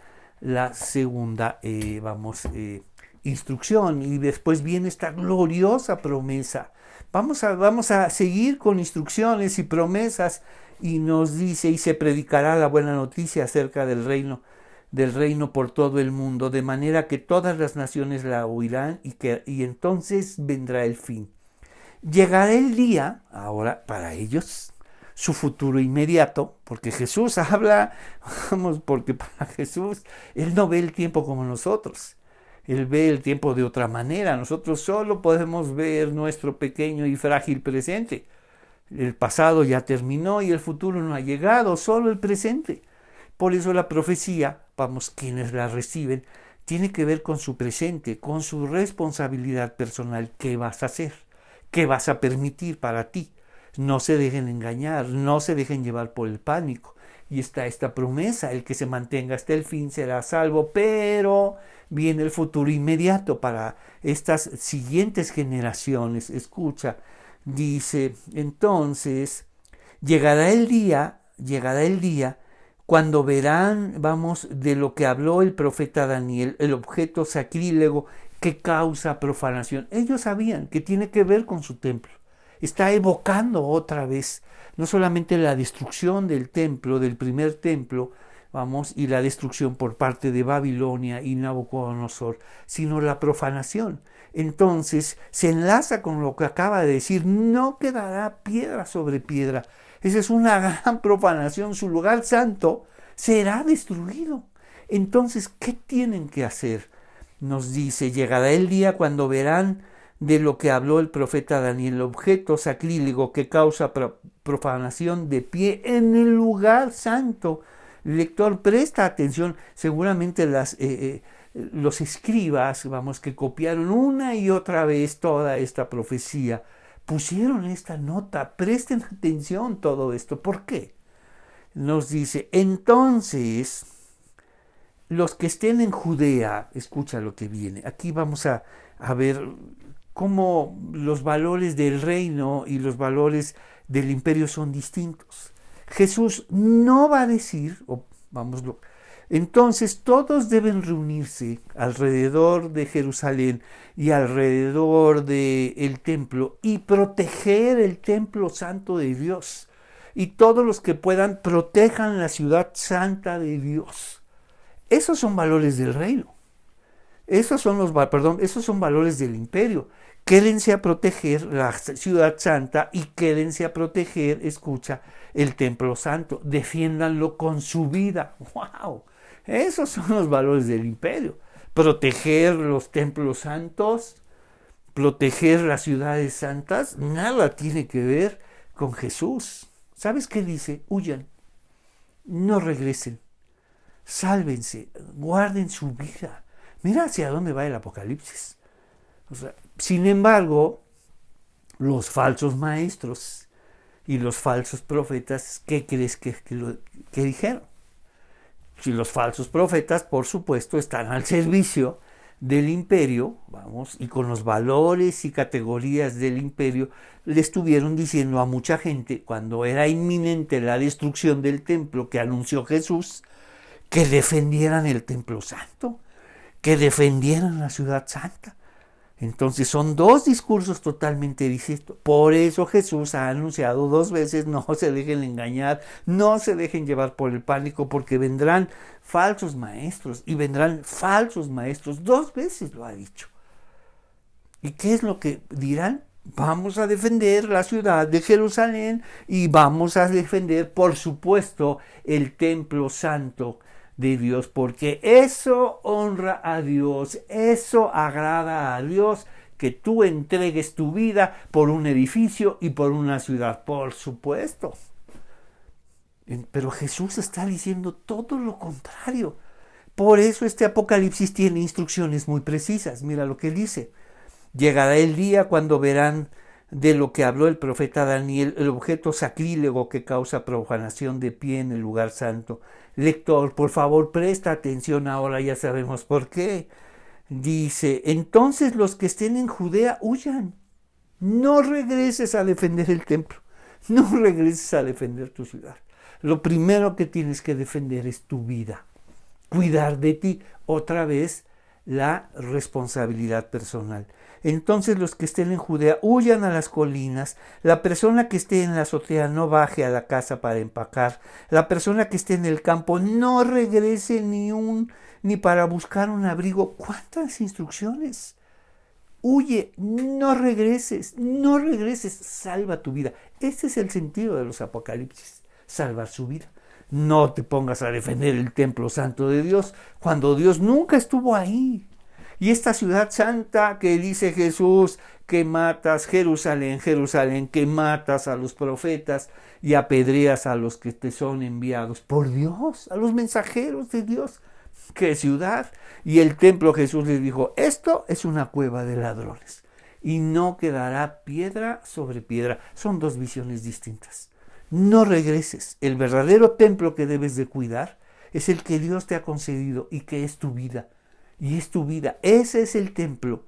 [SPEAKER 1] instrucción, y después viene esta gloriosa promesa. Vamos a seguir con instrucciones y promesas, y nos dice, y se predicará la buena noticia acerca del reino por todo el mundo, de manera que todas las naciones la oirán, y entonces vendrá el fin. Llegará el día, ahora para ellos, su futuro inmediato, porque Jesús habla, porque para Jesús, Él no ve el tiempo como nosotros. Él ve el tiempo de otra manera. Nosotros solo podemos ver nuestro pequeño y frágil presente. El pasado ya terminó y el futuro no ha llegado, solo el presente. Por eso la profecía, quienes la reciben, tiene que ver con su presente, con su responsabilidad personal. ¿Qué vas a hacer? ¿Qué vas a permitir para ti? No se dejen engañar, no se dejen llevar por el pánico. Y está esta promesa, el que se mantenga hasta el fin será salvo, pero viene el futuro inmediato para estas siguientes generaciones. Escucha, dice, entonces llegará el día cuando verán, de lo que habló el profeta Daniel, el objeto sacrílego que causa profanación. Ellos sabían que tiene que ver con su templo. Está evocando otra vez no solamente la destrucción del templo, del primer templo, y la destrucción por parte de Babilonia y Nabucodonosor, sino la profanación. Entonces se enlaza con lo que acaba de decir, no quedará piedra sobre piedra. Esa es una gran profanación, su lugar santo será destruido. Entonces, ¿qué tienen que hacer? Nos dice, llegará el día cuando verán de lo que habló el profeta Daniel, el objeto sacrílego que causa profanación de pie en el lugar santo. Lector, presta atención, seguramente los escribas, que copiaron una y otra vez toda esta profecía, pusieron esta nota, presten atención todo esto. ¿Por qué? Nos dice, entonces, los que estén en Judea, escucha lo que viene. Aquí vamos a ver cómo los valores del reino y los valores del imperio son distintos. Jesús no va a decir, entonces todos deben reunirse alrededor de Jerusalén y alrededor del templo y proteger el templo santo de Dios. Y todos los que puedan protejan la ciudad santa de Dios. Esos son valores del reino. Esos son valores del imperio. Quédense a proteger la ciudad santa y quédense a proteger, escucha, el templo santo. Defiéndanlo con su vida. ¡Wow! Esos son los valores del imperio. Proteger los templos santos, proteger las ciudades santas, nada tiene que ver con Jesús. ¿Sabes qué dice? Huyan, no regresen, sálvense, guarden su vida. Mira hacia dónde va el Apocalipsis. Sin embargo, los falsos maestros y los falsos profetas, ¿qué crees que dijeron? Si los falsos profetas, por supuesto, están al servicio del imperio, y con los valores y categorías del imperio, le estuvieron diciendo a mucha gente, cuando era inminente la destrucción del templo que anunció Jesús, que defendieran el templo santo, que defendieran la ciudad santa. Entonces son dos discursos totalmente distintos. Por eso Jesús ha anunciado 2 veces, no se dejen engañar, no se dejen llevar por el pánico, porque vendrán falsos maestros y vendrán falsos maestros. 2 veces lo ha dicho. ¿Y qué es lo que dirán? Vamos a defender la ciudad de Jerusalén y vamos a defender, por supuesto, el templo santo de Dios, porque eso honra a Dios, eso agrada a Dios, que tú entregues tu vida por un edificio y por una ciudad, por supuesto. Pero Jesús está diciendo todo lo contrario. Por eso este Apocalipsis tiene instrucciones muy precisas. Mira lo que dice. Llegará el día cuando verán de lo que habló el profeta Daniel, el objeto sacrílego que causa profanación de pie en el lugar santo. Lector, por favor, presta atención ahora, ya sabemos por qué. Dice, entonces los que estén en Judea huyan. No regreses a defender el templo. No regreses a defender tu ciudad. Lo primero que tienes que defender es tu vida. Cuidar de ti. Otra vez, la responsabilidad personal. Entonces los que estén en Judea huyan a las colinas. La persona que esté en la azotea no baje a la casa para empacar. La persona que esté en el campo no regrese ni para buscar un abrigo. ¿Cuántas instrucciones? Huye, no regreses, salva tu vida. Ese es el sentido de los apocalipsis, salvar su vida. No te pongas a defender el templo santo de Dios cuando Dios nunca estuvo ahí. Y esta ciudad santa que dice Jesús, que matas, Jerusalén, Jerusalén, que matas a los profetas y apedreas a los que te son enviados por Dios, a los mensajeros de Dios. ¿Qué ciudad? Y el templo, Jesús les dijo, esto es una cueva de ladrones y no quedará piedra sobre piedra. Son dos visiones distintas. No regreses. El verdadero templo que debes de cuidar es el que Dios te ha concedido y que es tu vida. Y es tu vida. Ese es el templo,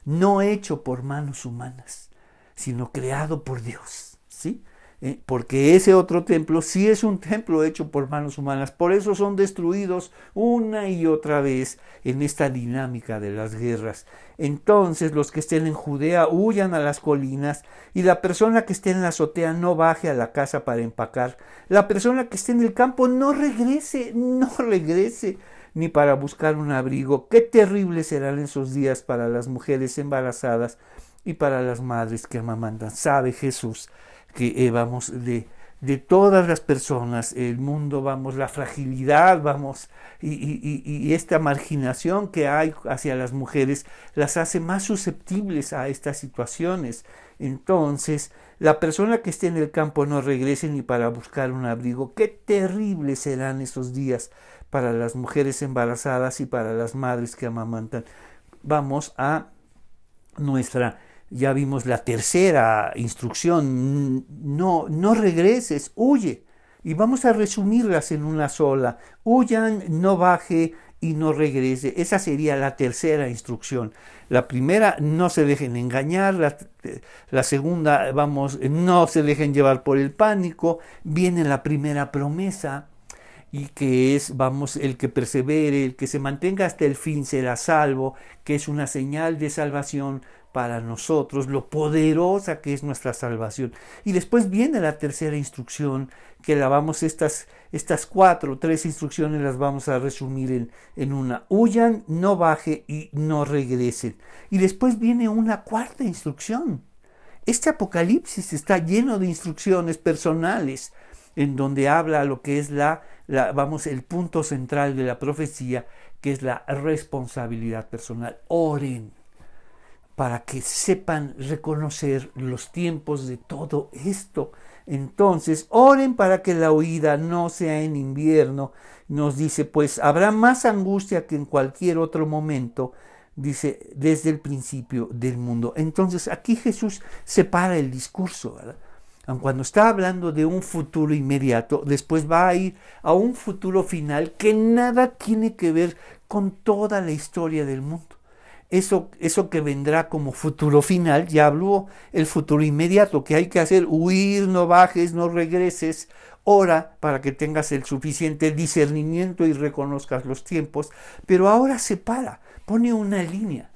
[SPEAKER 1] no hecho por manos humanas, sino creado por Dios, ¿sí? Porque ese otro templo sí es un templo hecho por manos humanas. Por eso son destruidos una y otra vez en esta dinámica de las guerras. Entonces los que estén en Judea huyan a las colinas, y la persona que esté en la azotea no baje a la casa para empacar. La persona que esté en el campo no regrese ni para buscar un abrigo. Qué terribles serán esos días para las mujeres embarazadas y para las madres que amamantan. Sabe Jesús que de todas las personas, el mundo, la fragilidad, y esta marginación que hay hacia las mujeres las hace más susceptibles a estas situaciones. Entonces, la persona que esté en el campo no regrese ni para buscar un abrigo. Qué terribles serán esos días para las mujeres embarazadas y para las madres que amamantan. Vamos a ya vimos la tercera instrucción, no regreses, huye. Y vamos a resumirlas en una sola. Huyan, no baje y no regrese. Esa sería la tercera instrucción. La primera, no se dejen engañar. La segunda, no se dejen llevar por el pánico. Viene la primera promesa, y que es, el que persevere, el que se mantenga hasta el fin será salvo, que es una señal de salvación para nosotros, lo poderosa que es nuestra salvación. Y después viene la tercera instrucción, que estas tres instrucciones las vamos a resumir en una. Huyan, no baje y no regresen. Y después viene una cuarta instrucción. Este Apocalipsis está lleno de instrucciones personales, en donde habla lo que es el punto central de la profecía, que es la responsabilidad personal. Oren para que sepan reconocer los tiempos de todo esto. Entonces, oren para que la huida no sea en invierno. Nos dice, pues habrá más angustia que en cualquier otro momento, dice, desde el principio del mundo. Entonces, aquí Jesús separa el discurso, ¿verdad? Cuando está hablando de un futuro inmediato, después va a ir a un futuro final que nada tiene que ver con toda la historia del mundo. Eso que vendrá como futuro final, ya habló el futuro inmediato, que hay que hacer: huir, no bajes, no regreses, ora para que tengas el suficiente discernimiento y reconozcas los tiempos. Pero ahora pone una línea.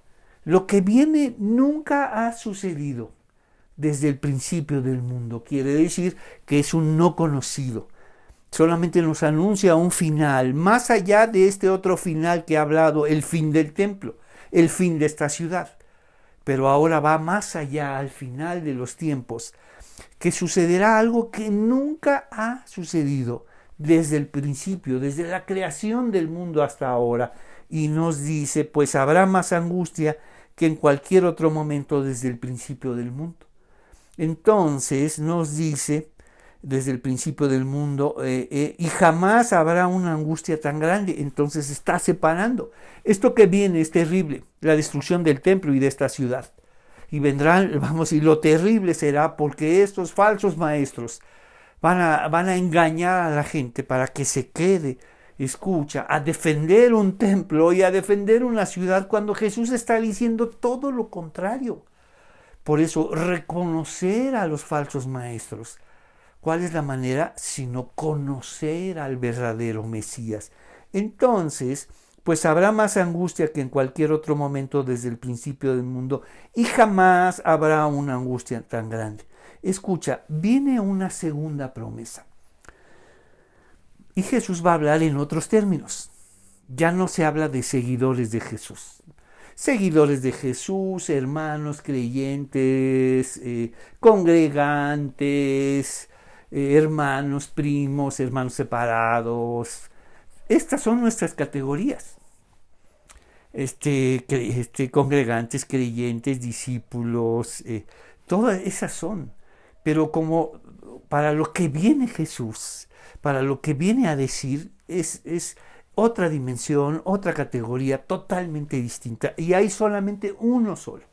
[SPEAKER 1] Lo que viene nunca ha sucedido desde el principio del mundo. Quiere decir que es un no conocido. Solamente nos anuncia un final, más allá de este otro final que ha hablado, el fin del templo, el fin de esta ciudad. pero ahora va más allá, al final de los tiempos, que sucederá algo que nunca ha sucedido desde el principio, desde la creación del mundo hasta ahora. Y nos dice, pues habrá más angustia que en cualquier otro momento desde el principio del mundo. Entonces nos dice, desde el principio del mundo, y jamás habrá una angustia tan grande. Entonces está separando. Esto que viene es terrible, la destrucción del templo y de esta ciudad. Y vendrán, vamos, y lo terrible será porque estos falsos maestros van a engañar a la gente para que se quede, escucha, a defender un templo y a defender una ciudad cuando Jesús está diciendo todo lo contrario. Por eso, reconocer a los falsos maestros. ¿Cuál es la manera? Sino conocer al verdadero Mesías. Entonces, pues habrá más angustia que en cualquier otro momento desde el principio del mundo y jamás habrá una angustia tan grande. Escucha, viene una segunda promesa. Y Jesús va a hablar en otros términos. Ya no se habla de seguidores de Jesús. Seguidores de Jesús, hermanos creyentes, congregantes, hermanos, primos, hermanos separados. Estas son nuestras categorías. Congregantes, creyentes, discípulos, todas esas son. Pero como para lo que viene Jesús, para lo que viene a decir, es otra dimensión, otra categoría totalmente distinta. Y hay solamente uno solo.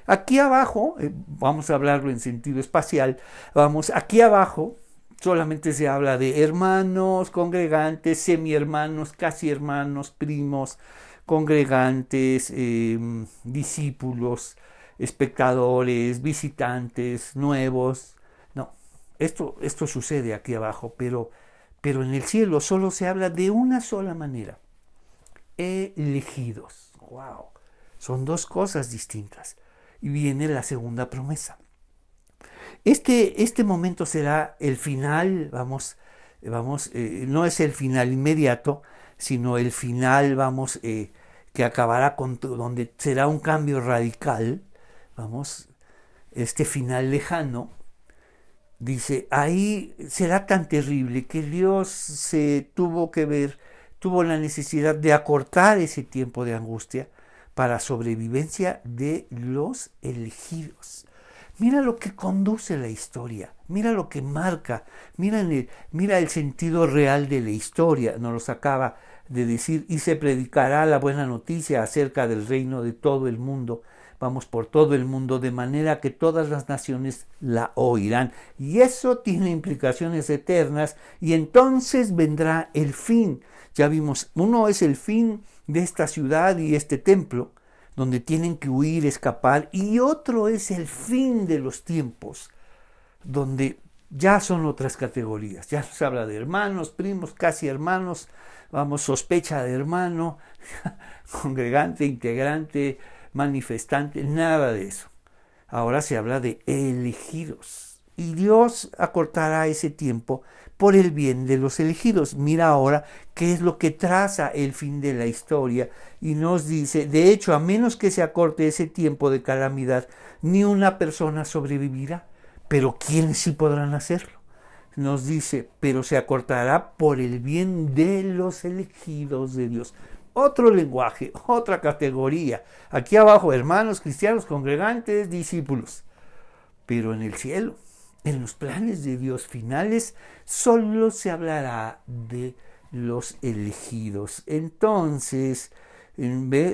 [SPEAKER 1] Aquí abajo, vamos a hablarlo en sentido espacial, aquí abajo solamente se habla de hermanos, congregantes, semihermanos, casi hermanos, primos, congregantes, discípulos, espectadores, visitantes, nuevos. No, esto sucede aquí abajo, pero en el cielo solo se habla de una sola manera. Elegidos. ¡Wow! Son dos cosas distintas. Y viene la segunda promesa. Este momento será el final, no es el final inmediato, sino el final, que acabará donde será un cambio radical, este final lejano. Dice, ahí será tan terrible que Dios tuvo la necesidad de acortar ese tiempo de angustia para sobrevivencia de los elegidos. Mira lo que conduce la historia, mira lo que marca, mira el sentido real de la historia, nos los acaba de decir, y se predicará la buena noticia acerca del reino de todo el mundo, por todo el mundo, de manera que todas las naciones la oirán. Y eso tiene implicaciones eternas, y entonces vendrá el fin. Ya vimos, uno es el fin de esta ciudad y este templo, donde tienen que huir, escapar, y otro es el fin de los tiempos, donde ya son otras categorías. Ya se habla de hermanos, primos, casi hermanos, sospecha de hermano, congregante, integrante, manifestante, nada de eso. Ahora se habla de elegidos. Y Dios acortará ese tiempo por el bien de los elegidos. Mira ahora qué es lo que traza el fin de la historia. Y nos dice, de hecho, a menos que se acorte ese tiempo de calamidad, ni una persona sobrevivirá. Pero ¿quiénes sí podrán hacerlo? Nos dice, pero se acortará por el bien de los elegidos de Dios. Otro lenguaje, otra categoría. Aquí abajo, hermanos, cristianos, congregantes, discípulos. Pero en el cielo, en los planes de Dios finales, solo se hablará de los elegidos. Entonces,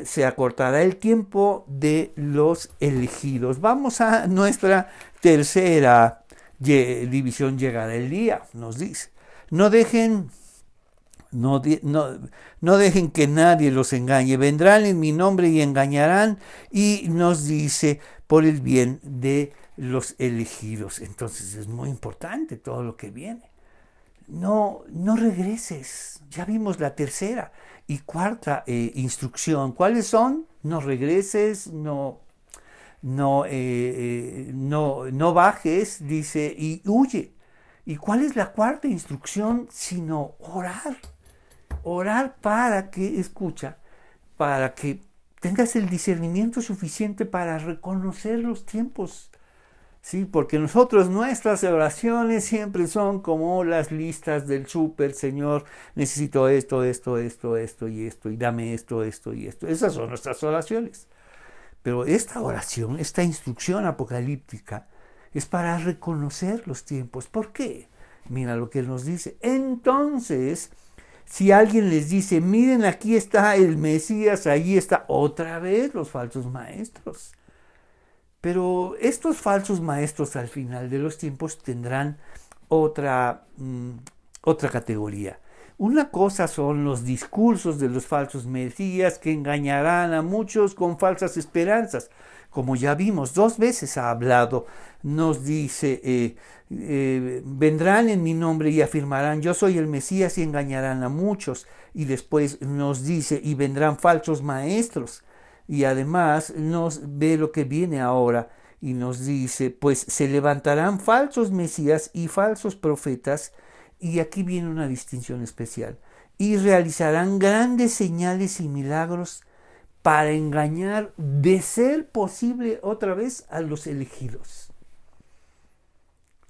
[SPEAKER 1] se acortará el tiempo de los elegidos. Vamos a nuestra tercera división, llegará el día, nos dice. No dejen que nadie los engañe. Vendrán en mi nombre y engañarán. Y nos dice, por el bien de los elegidos. Entonces es muy importante todo lo que viene. No regreses. Ya vimos la tercera y cuarta instrucción. ¿Cuáles son? No regreses, no bajes, dice, y huye. ¿Y cuál es la cuarta instrucción? Sino orar. Orar para que tengas el discernimiento suficiente para reconocer los tiempos. Sí, porque nuestras oraciones siempre son como las listas del súper. Señor, necesito esto, esto, esto, esto y esto, y dame esto, esto y esto. Esas son nuestras oraciones. Pero esta oración, esta instrucción apocalíptica, es para reconocer los tiempos. ¿Por qué? Mira lo que nos dice. Entonces, si alguien les dice, miren, aquí está el Mesías, ahí está otra vez los falsos maestros. Pero estos falsos maestros al final de los tiempos tendrán otra categoría. Una cosa son los discursos de los falsos mesías que engañarán a muchos con falsas esperanzas. Como ya vimos, 2 veces ha hablado, nos dice, vendrán en mi nombre y afirmarán, yo soy el Mesías y engañarán a muchos. Y después nos dice, y vendrán falsos maestros. Y además nos ve lo que viene ahora y nos dice, pues se levantarán falsos mesías y falsos profetas, y aquí viene una distinción especial, y realizarán grandes señales y milagros para engañar, de ser posible, otra vez a los elegidos.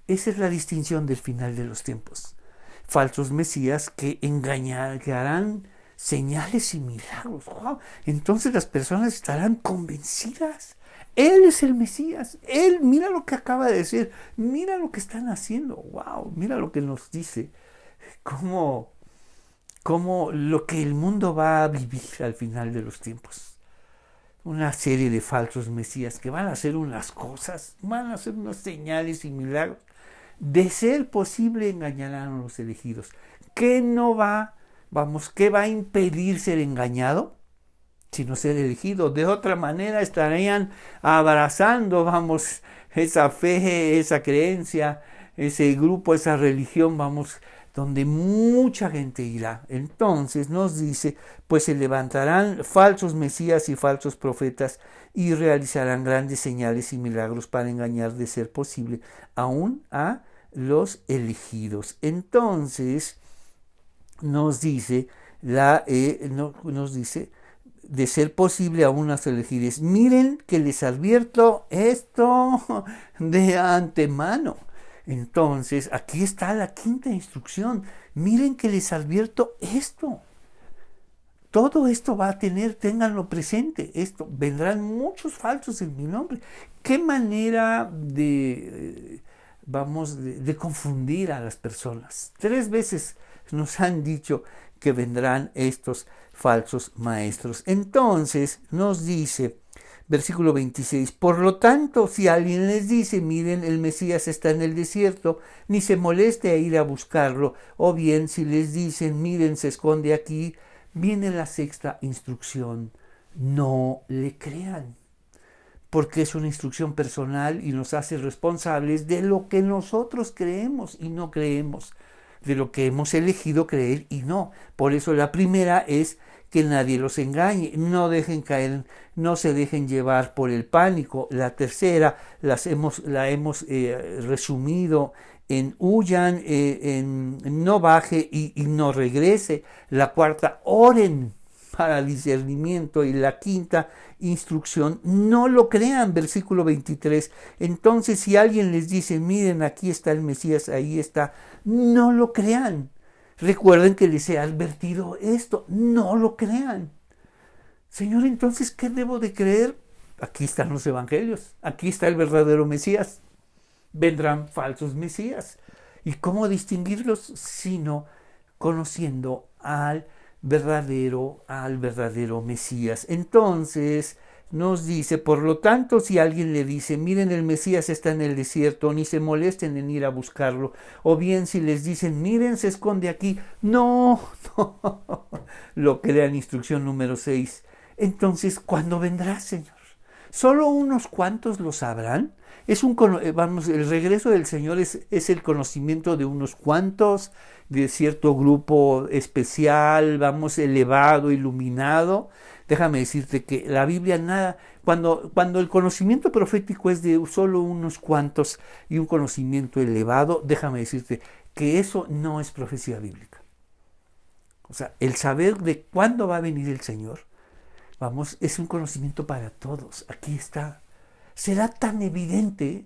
[SPEAKER 1] Esa es la distinción del final de los tiempos. Falsos mesías que engañarán, señales y milagros. ¡Wow! Entonces las personas estarán convencidas. Él es el Mesías. Él, mira lo que acaba de decir. Mira lo que están haciendo. ¡Wow! Mira lo que nos dice. Cómo lo que el mundo va a vivir al final de los tiempos. Una serie de falsos mesías que van a hacer unas cosas, van a hacer unas señales y milagros. De ser posible engañarán a los elegidos. ¿Qué va a impedir ser engañado? Sino ser elegido. De otra manera estarían abrazando, esa fe, esa creencia, ese grupo, esa religión, donde mucha gente irá. Entonces nos dice, pues se levantarán falsos mesías y falsos profetas y realizarán grandes señales y milagros para engañar, de ser posible, aún a los elegidos. Entonces nos dice, de ser posible aún a los elegidos. Miren que les advierto esto de antemano. Entonces, aquí está la quinta instrucción. Miren que les advierto esto. Todo esto va a ténganlo presente. Vendrán muchos falsos en mi nombre. ¿Qué manera de confundir a las personas? 3 veces nos han dicho que vendrán estos falsos maestros. Entonces, nos dice, versículo 26, por lo tanto, si alguien les dice, miren, el Mesías está en el desierto, ni se moleste a ir a buscarlo, o bien si les dicen, miren, se esconde aquí, viene la 6ª instrucción, no le crean, porque es una instrucción personal y nos hace responsables de lo que nosotros creemos y no creemos, de lo que hemos elegido creer y no. Por eso la primera es que nadie los engañe, no se dejen llevar por el pánico. La tercera la hemos resumido en huyan, en no baje y no regrese. La cuarta, oren para discernimiento. Y la quinta instrucción, no lo crean, versículo 23. Entonces, si alguien les dice, miren, aquí está el Mesías, ahí está, no lo crean. Recuerden que les he advertido esto, no lo crean. Señor, entonces, ¿qué debo de creer? Aquí están los evangelios, aquí está el verdadero Mesías. Vendrán falsos Mesías. ¿Y cómo distinguirlos? Sino conociendo al verdadero Mesías. Entonces nos dice, por lo tanto, si alguien le dice, miren, el Mesías está en el desierto, ni se molesten en ir a buscarlo, o bien si les dicen, miren, se esconde aquí, no, lo crean. Instrucción número 6. Entonces, ¿cuándo vendrá, Señor? ¿Solo unos cuantos lo sabrán? El regreso del Señor es el conocimiento de unos cuantos, de cierto grupo especial, elevado, iluminado. Déjame decirte que la Biblia cuando el conocimiento profético es de solo unos cuantos y un conocimiento elevado, déjame decirte que eso no es profecía bíblica. O sea, el saber de cuándo va a venir el Señor, Vamos, es un conocimiento para todos. Aquí está. Será tan evidente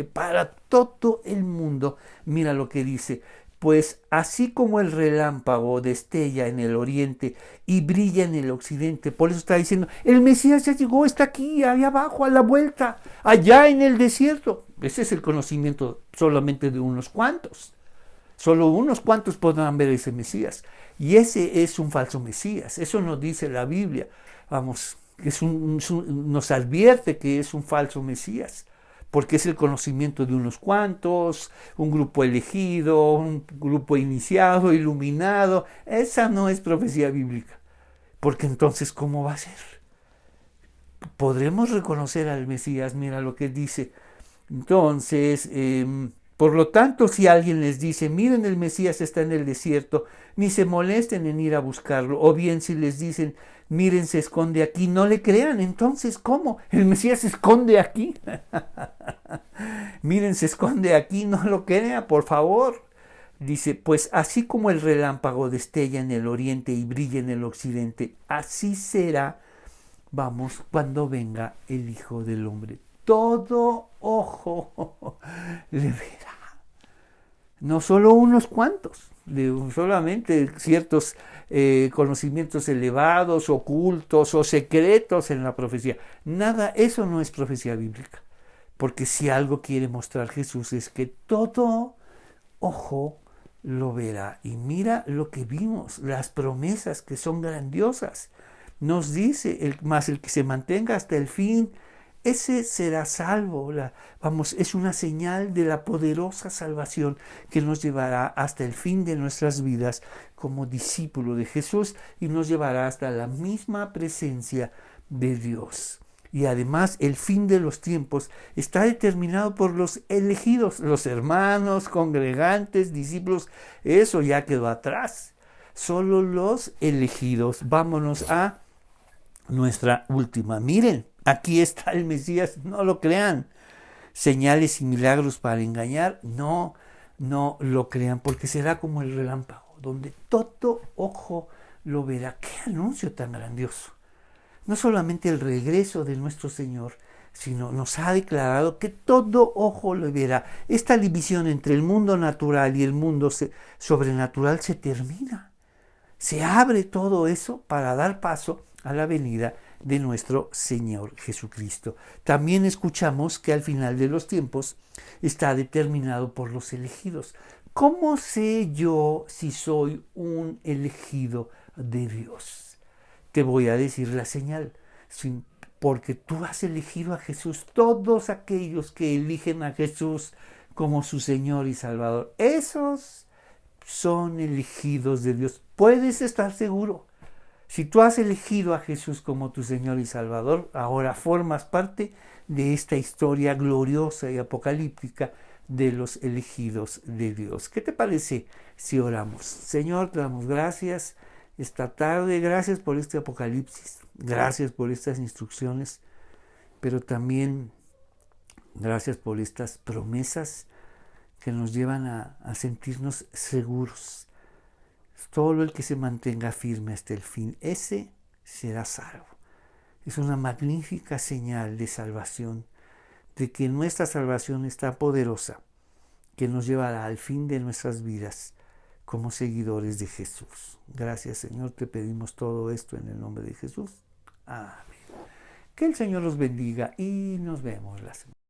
[SPEAKER 1] para todo el mundo. Mira lo que dice. Pues así como el relámpago destella en el oriente y brilla en el occidente, por eso está diciendo, el Mesías ya llegó, está aquí, allá abajo, a la vuelta, allá en el desierto. Ese es el conocimiento solamente de unos cuantos. Solo unos cuantos podrán ver ese Mesías. Y ese es un falso Mesías. Eso nos dice la Biblia. Vamos, nos advierte que es un falso Mesías. Porque es el conocimiento de unos cuantos, un grupo elegido, un grupo iniciado, iluminado. Esa no es profecía bíblica. Porque entonces, ¿cómo va a ser? ¿Podremos reconocer al Mesías? Mira lo que dice. Entonces, por lo tanto, si alguien les dice, miren, el Mesías está en el desierto, ni se molesten en ir a buscarlo. O bien si les dicen, miren, se esconde aquí, no le crean. Entonces, ¿cómo? ¿El Mesías se esconde aquí? Miren, se esconde aquí, no lo crea, por favor. Dice, pues así como el relámpago destella en el oriente y brilla en el occidente, así será, vamos, cuando venga el Hijo del Hombre. Todo ojo le verá. No solo unos cuantos, solamente ciertos conocimientos elevados, ocultos o secretos en la profecía. Nada, eso no es profecía bíblica. Porque si algo quiere mostrar Jesús es que todo ojo lo verá. Y mira lo que vimos, las promesas que son grandiosas. Nos dice, más el que se mantenga hasta el fin, ese será salvo. Vamos, es una señal de la poderosa salvación que nos llevará hasta el fin de nuestras vidas como discípulo de Jesús y nos llevará hasta la misma presencia de Dios. Y además el fin de los tiempos está determinado por los elegidos, los hermanos, congregantes, discípulos. Eso ya quedó atrás. Solo los elegidos. Vámonos a nuestra última. Miren, aquí está el Mesías, no lo crean. Señales y milagros para engañar, no lo crean, porque será como el relámpago, donde todo ojo lo verá. ¡Qué anuncio tan grandioso! No solamente el regreso de nuestro Señor, sino nos ha declarado que todo ojo lo verá. Esta división entre el mundo natural y el mundo sobrenatural se termina. Se abre todo eso para dar paso a la venida de nuestro Señor Jesucristo. También escuchamos que al final de los tiempos está determinado por los elegidos. ¿Cómo sé yo si soy un elegido de Dios? Te voy a decir la señal, porque tú has elegido a Jesús. Todos aquellos que eligen a Jesús como su Señor y Salvador, esos son elegidos de Dios. Puedes estar seguro. Si tú has elegido a Jesús como tu Señor y Salvador, ahora formas parte de esta historia gloriosa y apocalíptica de los elegidos de Dios. ¿Qué te parece si oramos? Señor, te damos gracias esta tarde, gracias por este apocalipsis, gracias por estas instrucciones, pero también gracias por estas promesas que nos llevan a sentirnos seguros. Todo el que se mantenga firme hasta el fin, ese será salvo. Es una magnífica señal de salvación, de que nuestra salvación está poderosa, que nos llevará al fin de nuestras vidas como seguidores de Jesús. Gracias, Señor, te pedimos todo esto en el nombre de Jesús. Amén. Que el Señor los bendiga y nos vemos la semana.